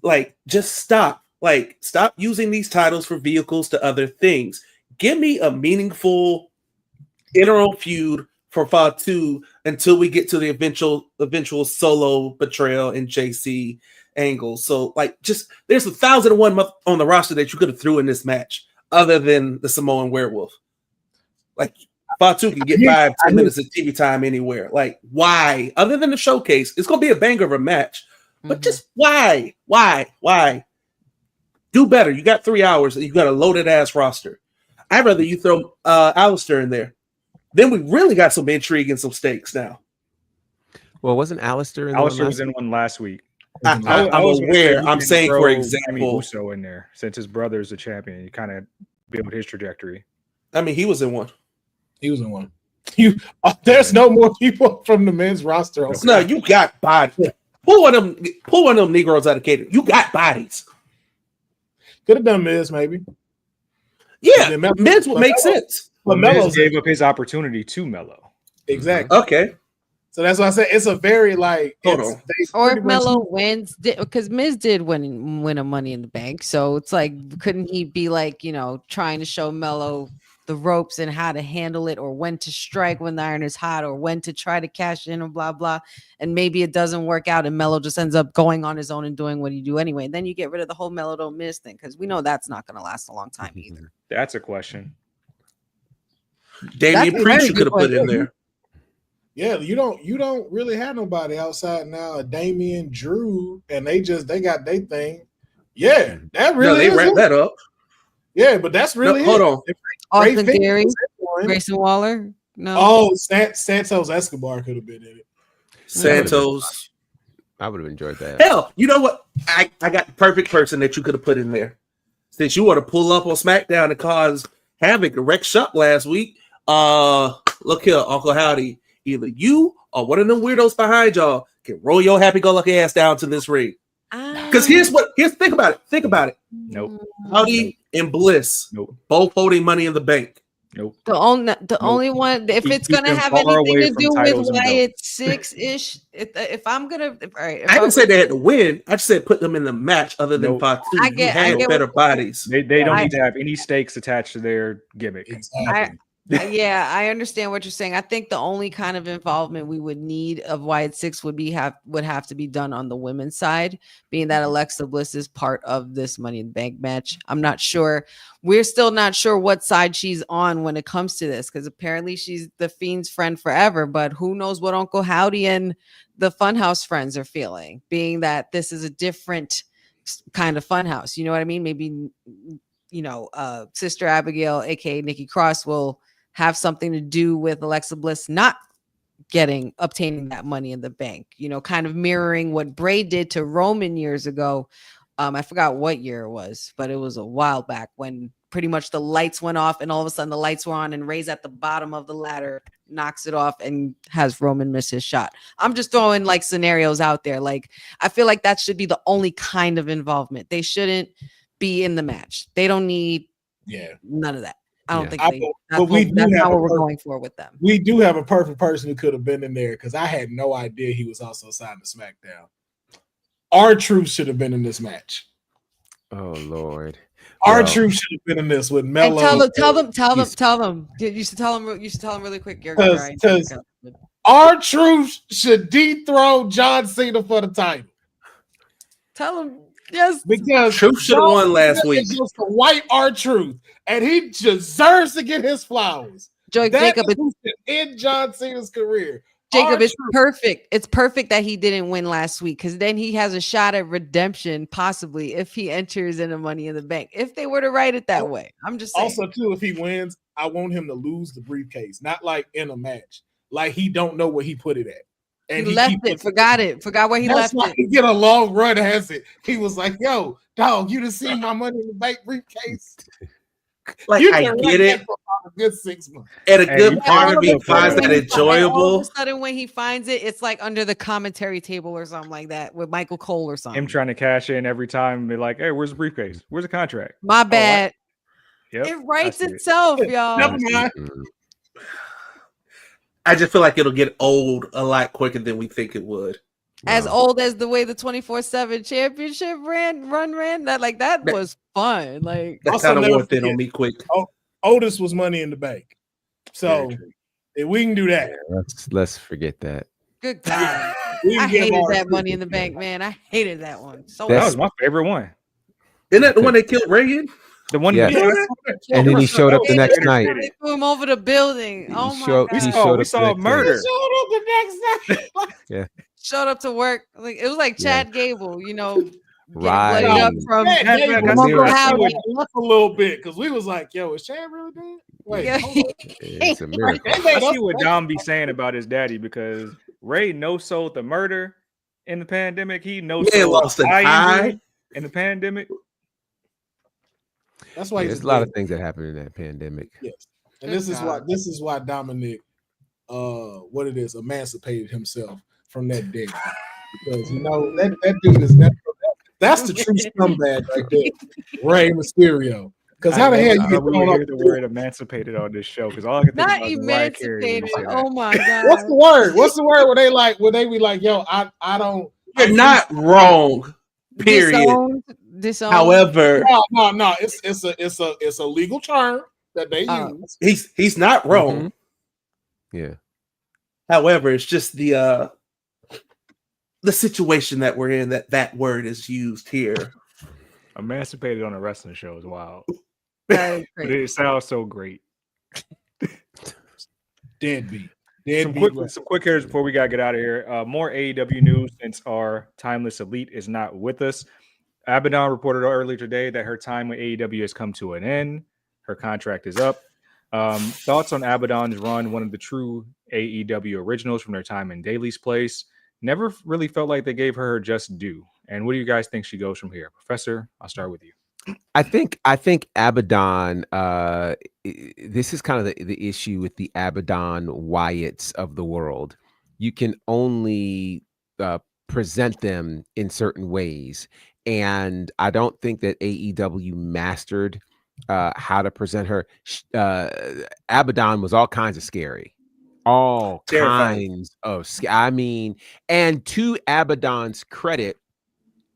Like, just stop. Like, stop using these titles for vehicles to other things. Give me a meaningful interim feud for Fatu until we get to the eventual solo betrayal and JC angle. So, like, just there's 1,001 on the roster that you could have threw in this match, other than the Samoan Werewolf. Like, Fatu can get 5-10 minutes of TV time anywhere. Like, why? Other than the showcase, it's gonna be a banger of a match. But just why? Do better. You got 3 hours and you got a loaded ass roster. I'd rather you throw Alistair in there. Then we really got some intrigue and some stakes now. Well, wasn't Alistair in Alistair was in one last week. I'm aware. I'm saying, for example, Uso in there, since his brother's the champion, you kind of build his trajectory. I mean, he was in one. He was in one. There's no more people from the men's roster. No, you got bodies. Pull one of them Negroes out of Cater. You got bodies. Could have done Miz, maybe. Yeah, Miz would make sense. But Miz gave up his opportunity to Melo. Exactly. Okay. So that's why I said it's a very like. Or if Melo wins, because Miz did win a Money in the Bank, so it's like, couldn't he be like, trying to show Melo the ropes and how to handle it, or when to strike when the iron is hot, or when to try to cash in, or blah blah. And maybe it doesn't work out, and Melo just ends up going on his own and doing what he do anyway. And then you get rid of the whole Melo don't miss thing, because we know that's not going to last a long time either. That's a question. Damian Priest you could have put in there. Yeah, you don't really have nobody outside now. Damian, Drew, and they got their thing. Yeah, that really they wrap that up. Yeah, but that's really hold on. Austin Theory, Grayson Waller. No. Oh, Santos Escobar could have been in it. Santos. I would have enjoyed that. Hell, you know what? I got the perfect person that you could have put in there. Since you want to pull up on SmackDown and cause havoc, a wreck shop last week. Look here, Uncle Howdy. Either you or one of them weirdos behind y'all can roll your happy-go-lucky ass down to this ring. Because think about it. Nope. Howdy and Bliss. Nope. Both holding Money in the Bank. Nope. The only one, if it's gonna have anything to do with Wyatt 6-ish, if I'm gonna, all right, I didn't say they had to win. I just said put them in the match. Other than Fatu, I get better bodies. They don't need to have any stakes attached to their gimmick. Yeah, I understand what you're saying. I think the only kind of involvement we would need of Wyatt 6 would have to be done on the women's side, being that Alexa Bliss is part of this Money in the Bank match. I'm not sure. We're still not sure what side she's on when it comes to this, because apparently she's the Fiend's friend forever, but who knows what Uncle Howdy and the Funhouse friends are feeling, being that this is a different kind of Funhouse. You know what I mean? Maybe, Sister Abigail, aka Nikki Cross, will have something to do with Alexa Bliss not obtaining that Money in the Bank, kind of mirroring what Bray did to Roman years ago. I forgot what year it was, but it was a while back when pretty much the lights went off and all of a sudden the lights were on and Ray's at the bottom of the ladder, knocks it off and has Roman miss his shot. I'm just throwing like scenarios out there. Like, I feel like that should be the only kind of involvement. They shouldn't be in the match. They don't need none of that. I don't think that's not what we're going for with them. We do have a perfect person who could have been in there, because I had no idea he was also signed to SmackDown. R-Truth should have been in this match. Oh Lord. R-Truth should have been in this with Melo. Tell them. You should tell them really quick. Because R-Truth should dethrone John Cena for the title. Tell him. Yes, because Truth should have won last week. It's just a white R-Truth, and he deserves to get his flowers. Jacob, in John Cena's career. Jacob, are it's true. perfect. It's perfect that he didn't win last week because then he has a shot at redemption, possibly, if he enters in a Money in the Bank. If they were to write it that way, I'm just saying. Also, too, if he wins, I want him to lose the briefcase, not like in a match, like he don't know where he put it at, and he left it, forgot where he left why it. He get a long run, has it? He was like, "Yo, dog, you done seen my Money in the Bank briefcase?" Like, You I can get write it. that for about a good 6 months. And a Hey, good you part of me can't finds put that that All of enjoyable. a sudden, when he finds it, it's like under the commentary table or something like that with Michael Cole or something. Him trying to cash in every time and be like, "Hey, where's the briefcase? Where's the contract?" My bad. Yep, It I writes see it. itself, y'all. Never mind. I just feel like it'll get old a lot quicker than we think it would. As Wow. old as the way the 24/7 championship ran, that was fun. Like, That Also, kind of never wore thin forget. on me quick. Otis was Money in the Bank, so Very true. if we can do that, Let's forget that. good God. we I can give hated our that Money in the Bank, man. I hated that one. So That That's- was my favorite one. Isn't that the one that killed Reagan? The one. Yeah. And then he showed up the next Later night. did they it. threw him over the building. Oh my showed- God. he We showed saw up the next murder. showed up the next night. Showed up to work. Like it was like Yeah. Chad Gable, getting Right. blooded up from Chad Matter of Gable fact, I was see Uncle what- Howard. left a little bit because we was like, "Yo, is Chad really dead?" Wait, Yeah. hold on. It's a miracle. I see what Dom be saying about his daddy because Ray no-sold the murder in the pandemic. He no-sold lost an eye eye. injury in the pandemic. That's why Yeah, he's there's a lot dead. of things that happened in that pandemic. Yes, and Good this is why Dominic, emancipated himself from that debt because that dude is never. That's the true scumbag right there, Rey Mysterio. Because how the hell you get we thrown hear off the the word emancipated on this show? Because all I can think Not about is Mariah Carey when you emancipated. say that. Oh my God. What's the word? What's the word where they be like, "Yo, I don't." You're not wrong. Period. Disowned. However, No. It's a legal term that they use. he's not wrong. Yeah. However, it's just the situation that we're in that word is used here. Emancipated on a wrestling show is wild. That is But crazy. it sounds so great. Deadbeat. Some quick hitters before we gotta get out of here. More AEW news since our timeless elite is not with us. Abaddon reported earlier today that her time with AEW has come to an end. Her contract is up. Thoughts on Abaddon's run, one of the true AEW originals from their time in Daly's Place. Never really felt like they gave her just due. And what do you guys think she goes from here? Professor, I'll start with you. I think Abaddon, this is kind of the issue with the Abaddon Wyatts of the world. You can only present them in certain ways. And I don't think that AEW mastered how to present her. Abaddon was all kinds of scary. All Terrifying. kinds of, and to Abaddon's credit,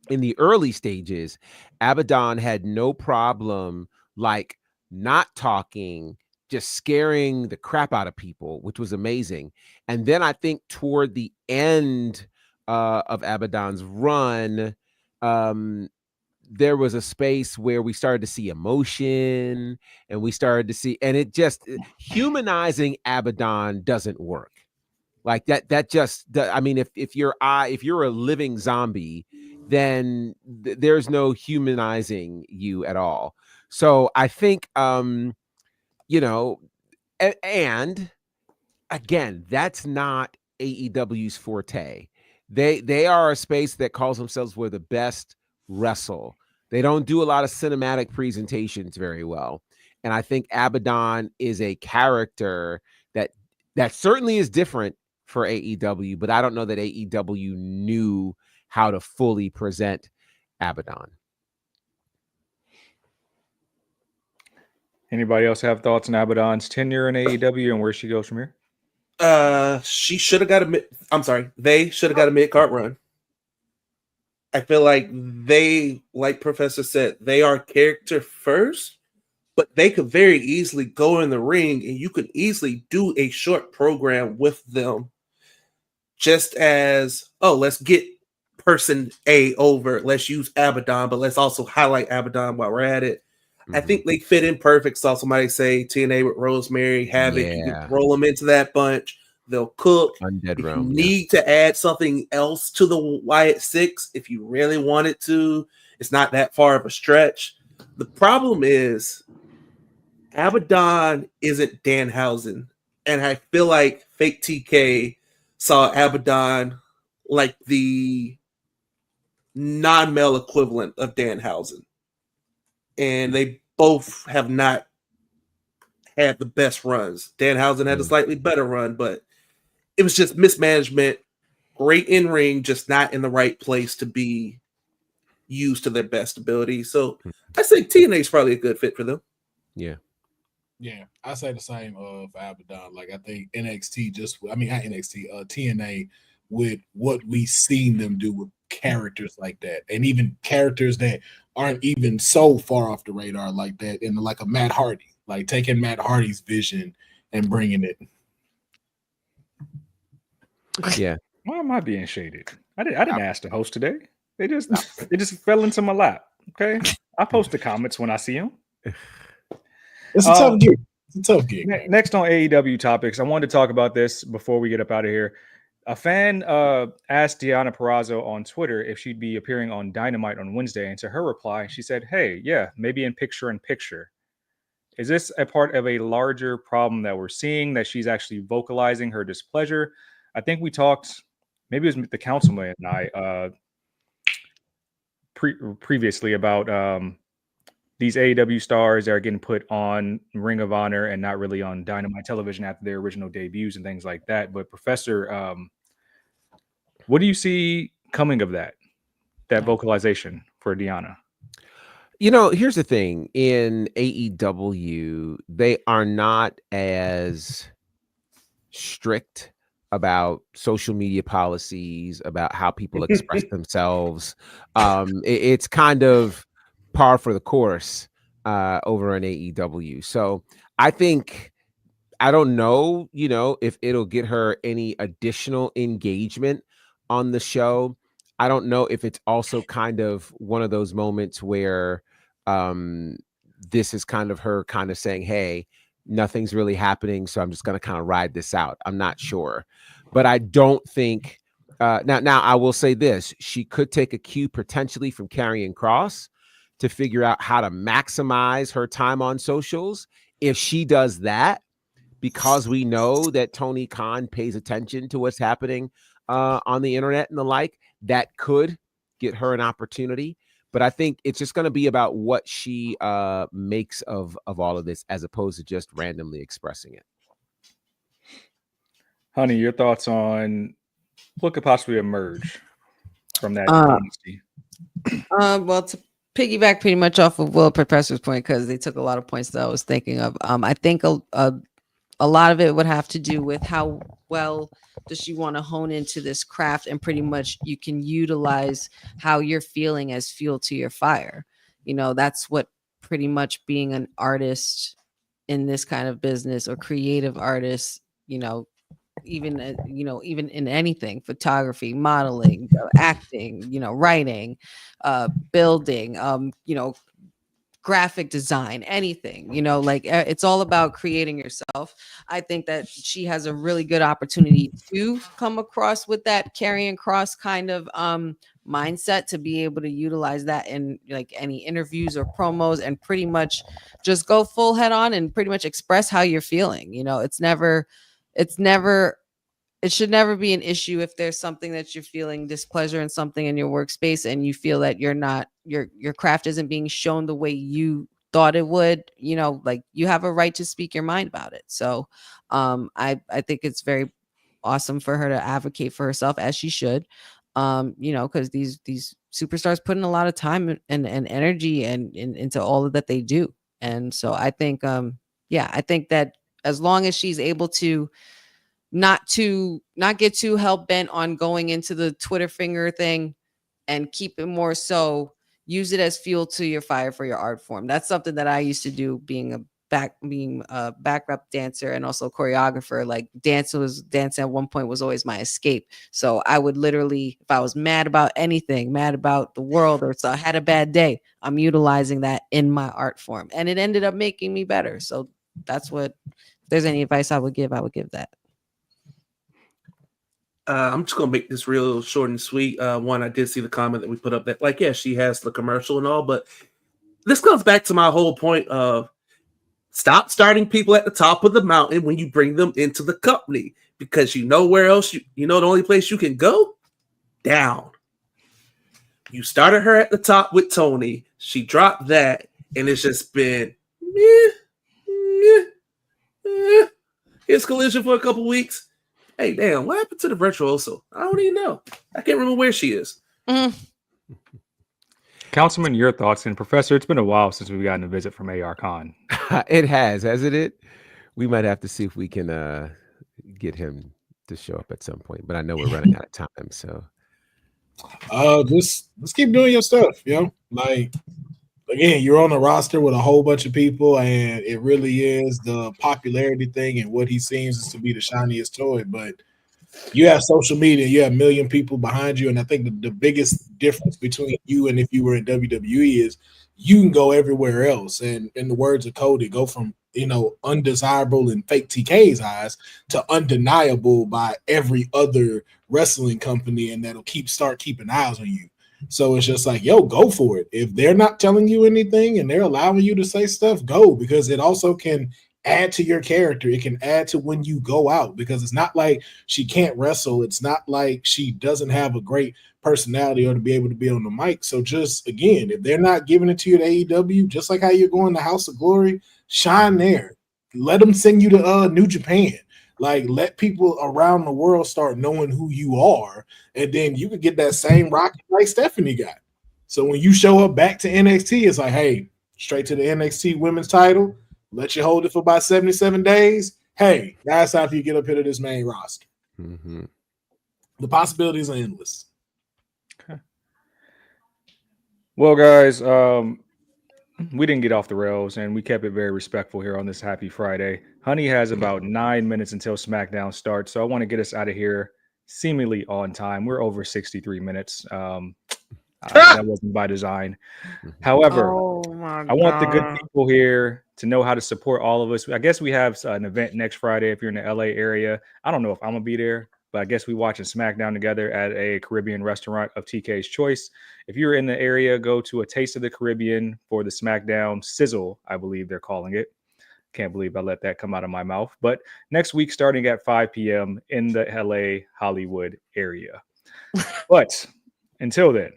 in the early stages, Abaddon had no problem like not talking, just scaring the crap out of people, which was amazing. And then I think toward the end of Abaddon's run, there was a space where we started to see emotion and we started to see, and it just humanizing Abaddon doesn't work. Like that just, I mean, if you're a living zombie, then there's no humanizing you at all. So I think, and again, that's not AEW's forte. They are a space that calls themselves where the best wrestle. They don't do a lot of cinematic presentations very well. And I think Abaddon is a character that certainly is different for AEW, but I don't know that AEW knew how to fully present Abaddon. Anybody else have thoughts on Abaddon's tenure in AEW and where she goes from here? She should have got they should have got a mid-card run. I feel like like Professor said, they are character first, but they could very easily go in the ring and you could easily do a short program with them. Just as, let's get person A over. Let's use Abaddon, but let's also highlight Abaddon while we're at it. I think they fit in perfect. Saw somebody say TNA with Rosemary, Havoc. You can roll them into that bunch. They'll cook. Undead If you Realm, need to add something else to the Wyatt Six, if you really wanted to, it's not that far of a stretch. The problem is Abaddon isn't Danhausen. And I feel like Fake TK saw Abaddon like the non-male equivalent of Danhausen. And they both have not had the best runs. Danhausen had a slightly better run, but it was just mismanagement. Great in ring, just not in the right place to be used to their best ability. So I think TNA is probably a good fit for them. Yeah. Yeah, I say the same for Abaddon. Like I think NXT not NXT, TNA with what we seen them do with characters like that, and even characters that aren't even so far off the radar like that, and like a Matt Hardy, like taking Matt Hardy's vision and bringing it. Yeah. Why am I being shaded? I didn't ask the host today. They just fell into my lap. Okay, I post the comments when I see them. It's a tough gig. It's a tough gig. Next on AEW topics, I wanted to talk about this before we get up out of here. A fan asked Deonna Purrazzo on Twitter if she'd be appearing on Dynamite on Wednesday, and to her reply, she said, "Hey, yeah, maybe in picture. Is this a part of a larger problem that we're seeing, that she's actually vocalizing her displeasure?" I think we talked, maybe it was the councilman and I previously about these AEW stars that are getting put on Ring of Honor and not really on Dynamite television after their original debuts and things like that. But Professor, what do you see coming of that vocalization for Deonna? You know, here's the thing. In AEW, they are not as strict about social media policies, about how people express themselves. It's kind of par for the course over in AEW. So I don't know, if it'll get her any additional engagement on the show. I don't know if it's also kind of one of those moments where this is kind of her kind of saying, hey, nothing's really happening, so I'm just going to kind of ride this out. I'm not sure. But I don't think now I will say this. She could take a cue potentially from Karrion Kross to figure out how to maximize her time on socials. If she does that, because we know that Tony Khan pays attention to what's happening on the internet and the like, that could get her an opportunity. But I think it's just going to be about what she makes of all of this, as opposed to just randomly expressing it. Honey, your thoughts on what could possibly emerge from that honesty? Well, to piggyback pretty much off of Will Professor's point, because they took a lot of points that I was thinking of. I think a lot of it would have to do with how well does she want to hone into this craft, and pretty much you can utilize how you're feeling as fuel to your fire. That's what pretty much being an artist in this kind of business, or creative artist, even in anything, photography, modeling, acting, writing, building, graphic design, anything, it's all about creating yourself. I think that she has a really good opportunity to come across with that Karrion Kross kind of mindset, to be able to utilize that in like any interviews or promos, and pretty much just go full head on and pretty much express how you're feeling. It should never be an issue if there's something that you're feeling displeasure in something in your workspace, and you feel that your craft isn't being shown the way you thought it would. Like, you have a right to speak your mind about it. So I think it's very awesome for her to advocate for herself, as she should. Because these superstars put in a lot of time and energy and into all of that they do. And so I think I think that as long as she's able to not get too hell-bent on going into the Twitter finger thing, and keep it more so, use it as fuel to your fire for your art form. That's something that I used to do, being a backup dancer and also choreographer. Like, dancing at one point was always my escape. So I would literally, if I was mad about anything, mad about the world, or so I had a bad day, I'm utilizing that in my art form, and it ended up making me better. So that's what, if there's any advice I would give that. I'm just gonna make this real short and sweet. One, I did see the comment that we put up that, like, yeah, she has the commercial and all, but this comes back to my whole point of stop starting people at the top of the mountain when you bring them into the company, because you know where else you know the only place you can go down. You started her at the top with Tony. She dropped that, and it's just been here's Collision for a couple weeks. Hey, damn, what happened to the Virtuoso? I don't even know. I can't remember where she is. Councilman, your thoughts, and Professor, it's been a while since we've gotten a visit from AR Khan. It has, hasn't it? We might have to see if we can get him to show up at some point, but I know we're running out of time, so just keep doing your stuff, you know. Like, again, you're on a roster with a whole bunch of people, and it really is the popularity thing, and what he seems is to be the shiniest toy. But you have social media, you have a million people behind you, and I think the biggest difference between you and if you were in WWE is you can go everywhere else. And in the words of Cody, go from, you know, undesirable in fake TK's eyes to undeniable by every other wrestling company, and that'll start keeping eyes on you. So it's just like, yo, go for it. If they're not telling you anything and they're allowing you to say stuff, go, because it also can add to your character. It can add to when you go out, because it's not like she can't wrestle. It's not like she doesn't have a great personality or to be able to be on the mic. So just, again, if they're not giving it to you at AEW, just like how you're going to House of Glory, shine there. Let them send you to New Japan. Like, let people around the world start knowing who you are, and then you could get that same rocket like Stephanie got. So when you show up back to NXT, it's like, hey, straight to the NXT women's title, let you hold it for about 77 days. Hey, now it's time for you to get up here to this main roster. Mm-hmm. The possibilities are endless. Okay. Well, guys, we didn't get off the rails, and we kept it very respectful here on this happy Friday. Honey has about 9 minutes until SmackDown starts, so I want to get us out of here seemingly on time. We're over 63 minutes. That wasn't by design. However, I want the good people here to know how to support all of us. I guess we have an event next Friday if you're in the LA area. I don't know if I'm going to be there, but I guess we watching SmackDown together at a Caribbean restaurant of TK's choice. If you're in the area, go to a Taste of the Caribbean for the SmackDown Sizzle, I believe they're calling it. Can't believe I let that come out of my mouth. But next week, starting at 5 p.m. in the LA Hollywood area. But until then,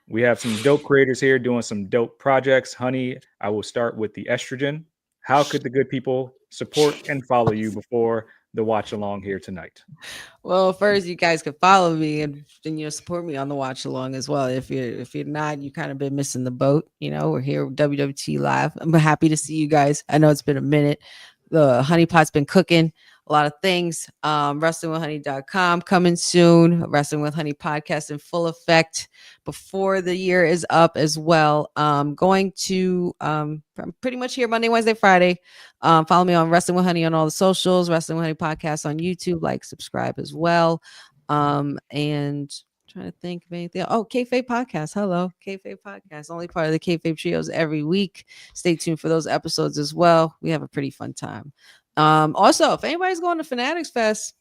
we have some dope creators here doing some dope projects. Honey, I will start with the estrogen. How could the good people support and follow you before the watch along here tonight? Well, first you guys can follow me and support me on the watch along as well. If you're not, you kind of been missing the boat. You know, we're here with WWT Live. I'm happy to see you guys. I know it's been a minute. The Honey Pot's been cooking a lot of things. WrestlingWithHoney.com coming soon. Wrestling with Honey podcast in full effect before the year is up as well. Going to pretty much here Monday, Wednesday, Friday. Follow me on Wrestling with Honey on all the socials. Wrestling with Honey podcast on YouTube. Like, subscribe as well. And trying to think of anything. Oh, Kayfabe podcast. Hello, Kayfabe podcast. Only part of the Kayfabe trios every week. Stay tuned for those episodes as well. We have a pretty fun time. Also, if anybody's going to Fanatics Fest,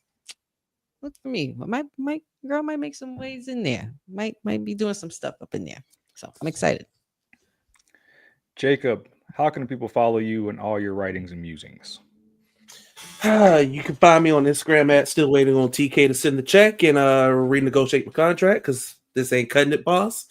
look for me. My girl might make some waves in there. Might be doing some stuff up in there. So I'm excited. Jacob, how can people follow you and all your writings and musings? You can find me on Instagram at still waiting on TK to send the check and renegotiate my contract, because this ain't cutting it, boss.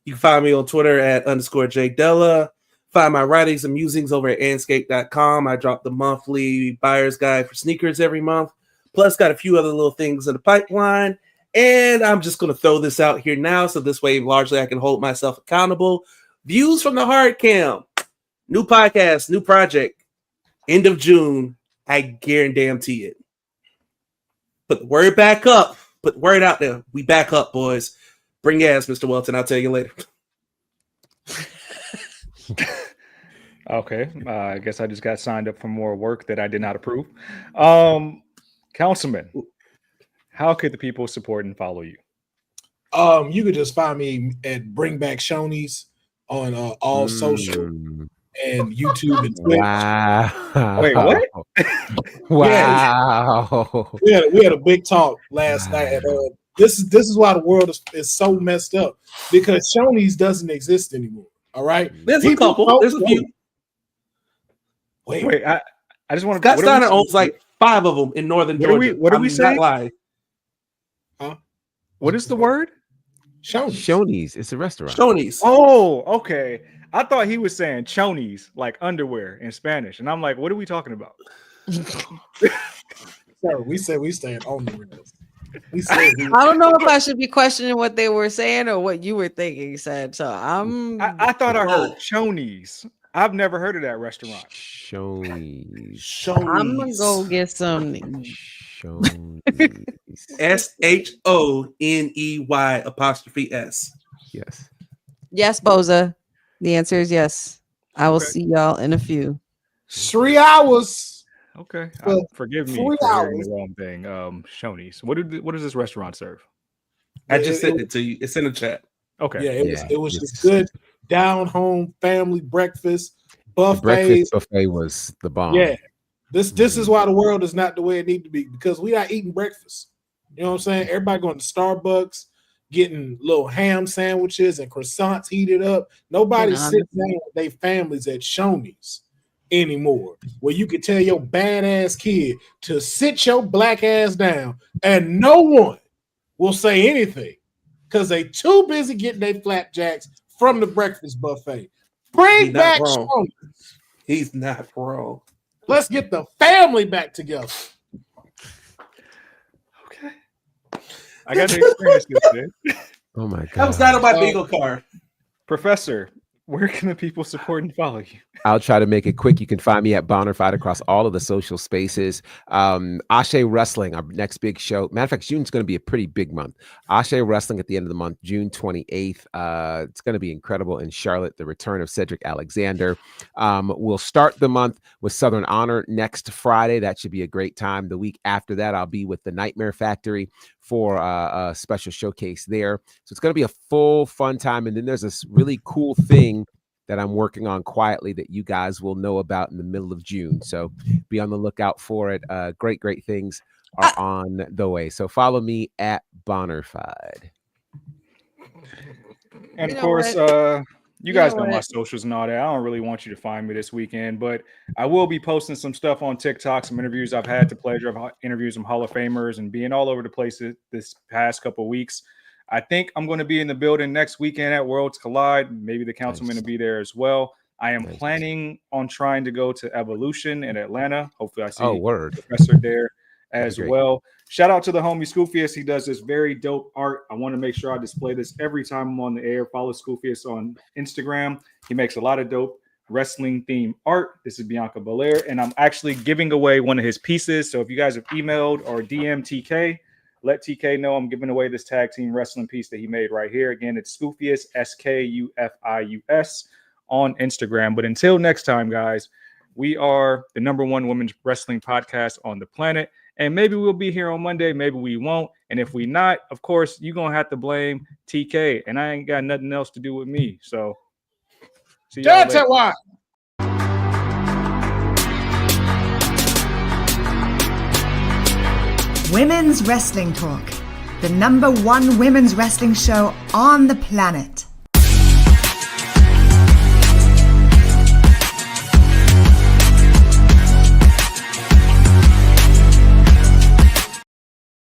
You can find me on Twitter at _JDella. Find my writings and musings over at anscape.com. I drop the monthly buyer's guide for sneakers every month. Plus, got a few other little things in the pipeline. And I'm just going to throw this out here now, so this way, largely, I can hold myself accountable. Views from the Hard Cam. New podcast, new project. End of June. I guarantee it. Put the word back up. Put the word out there. We back up, boys. Bring your ass, Mr. Welton. I'll tell you later. Okay. I guess I just got signed up for more work that I did not approve. Councilman, how could the people support and follow you? You could just find me at Bring Back Shoney's on all social. and YouTube and Twitch. Wow. Wait, what? Wow. We had a big talk last night. And, this is why the world is so messed up, because Shoney's doesn't exist anymore. All right, There's a couple. There's a few. Wait. I just want Scott Steiner owns like 5 of them in northern Georgia. What are we saying? Not lying. Huh? What is the word? Shoney's. It's a restaurant. Shoney's. Oh, okay. I thought he was saying chonies, like underwear in Spanish, and I'm like, what are we talking about? Sir, we said we staying on the rails. I don't know if I should be questioning what they were saying or what you were thinking, said. So I thought I heard chonies. I've never heard of that restaurant. Shoney's. I'm gonna go get some. Shoney's. SHONEY''S. Yes. Yes, Boza. The answer is yes. I will see y'all in a few. 3 hours. Okay, forgive me for hearing the wrong thing. Shoney's. What does this restaurant serve? I just sent it to you. It's in the chat. Okay. Yeah, it was just good down home family breakfast buffet. Breakfast buffet was the bomb. Yeah, this is why the world is not the way it needs to be, because we not eating breakfast. You know what I'm saying? Everybody going to Starbucks, getting little ham sandwiches and croissants heated up. Nobody sits down with their families at Shoney's anymore, where you can tell your badass kid to sit your black ass down and no one will say anything because they too busy getting their flapjacks from the breakfast buffet. Bring back Shoney's. He's not wrong. Let's get the family back together. Okay. I got to experience this, man. Oh my god. That was not on my bingo card. Professor, where can the people support and follow you? I'll try to make it quick. You can find me at Bonnerfied across all of the social spaces. Ashe Wrestling, our next big show. Matter of fact, June's going to be a pretty big month. Ashe Wrestling at the end of the month, June 28th. It's going to be incredible in Charlotte. The return of Cedric Alexander. We'll start the month with Southern Honor next Friday. That should be a great time. The week after that, I'll be with the Nightmare Factory for a special showcase there. So it's going to be a full fun time. And then there's this really cool thing that I'm working on quietly that you guys will know about in the middle of June. So be on the lookout for it. Great things are on the way. So follow me at Bonnerfied. And of course, you guys know my socials and all that. I don't really want you to find me this weekend, but I will be posting some stuff on TikTok, some interviews. I've had the pleasure of interviewing some Hall of Famers and being all over the place this past couple of weeks. I think I'm going to be in the building next weekend at Worlds Collide. Maybe the councilman will be there as well. I am planning on trying to go to Evolution in Atlanta. Hopefully I see the professor there as well. Shout out to the homie Scoofius. He does this very dope art. I want to make sure I display this every time I'm on the air. Follow Scoofius on Instagram. He makes a lot of dope wrestling themed art. This is Bianca Belair, and I'm actually giving away one of his pieces. So if you guys have emailed or DM TK, let TK know I'm giving away this tag team wrestling piece that he made right here. Again, it's Scoofius, Skufius on Instagram. But until next time, guys, we are the #1 women's wrestling podcast on the planet. And maybe we'll be here on Monday. Maybe we won't. And if we not, of course, you're going to have to blame TK. And I ain't got nothing else to do with me. So see y'all later. Why? Women's Wrestling Talk, the #1 women's wrestling show on the planet.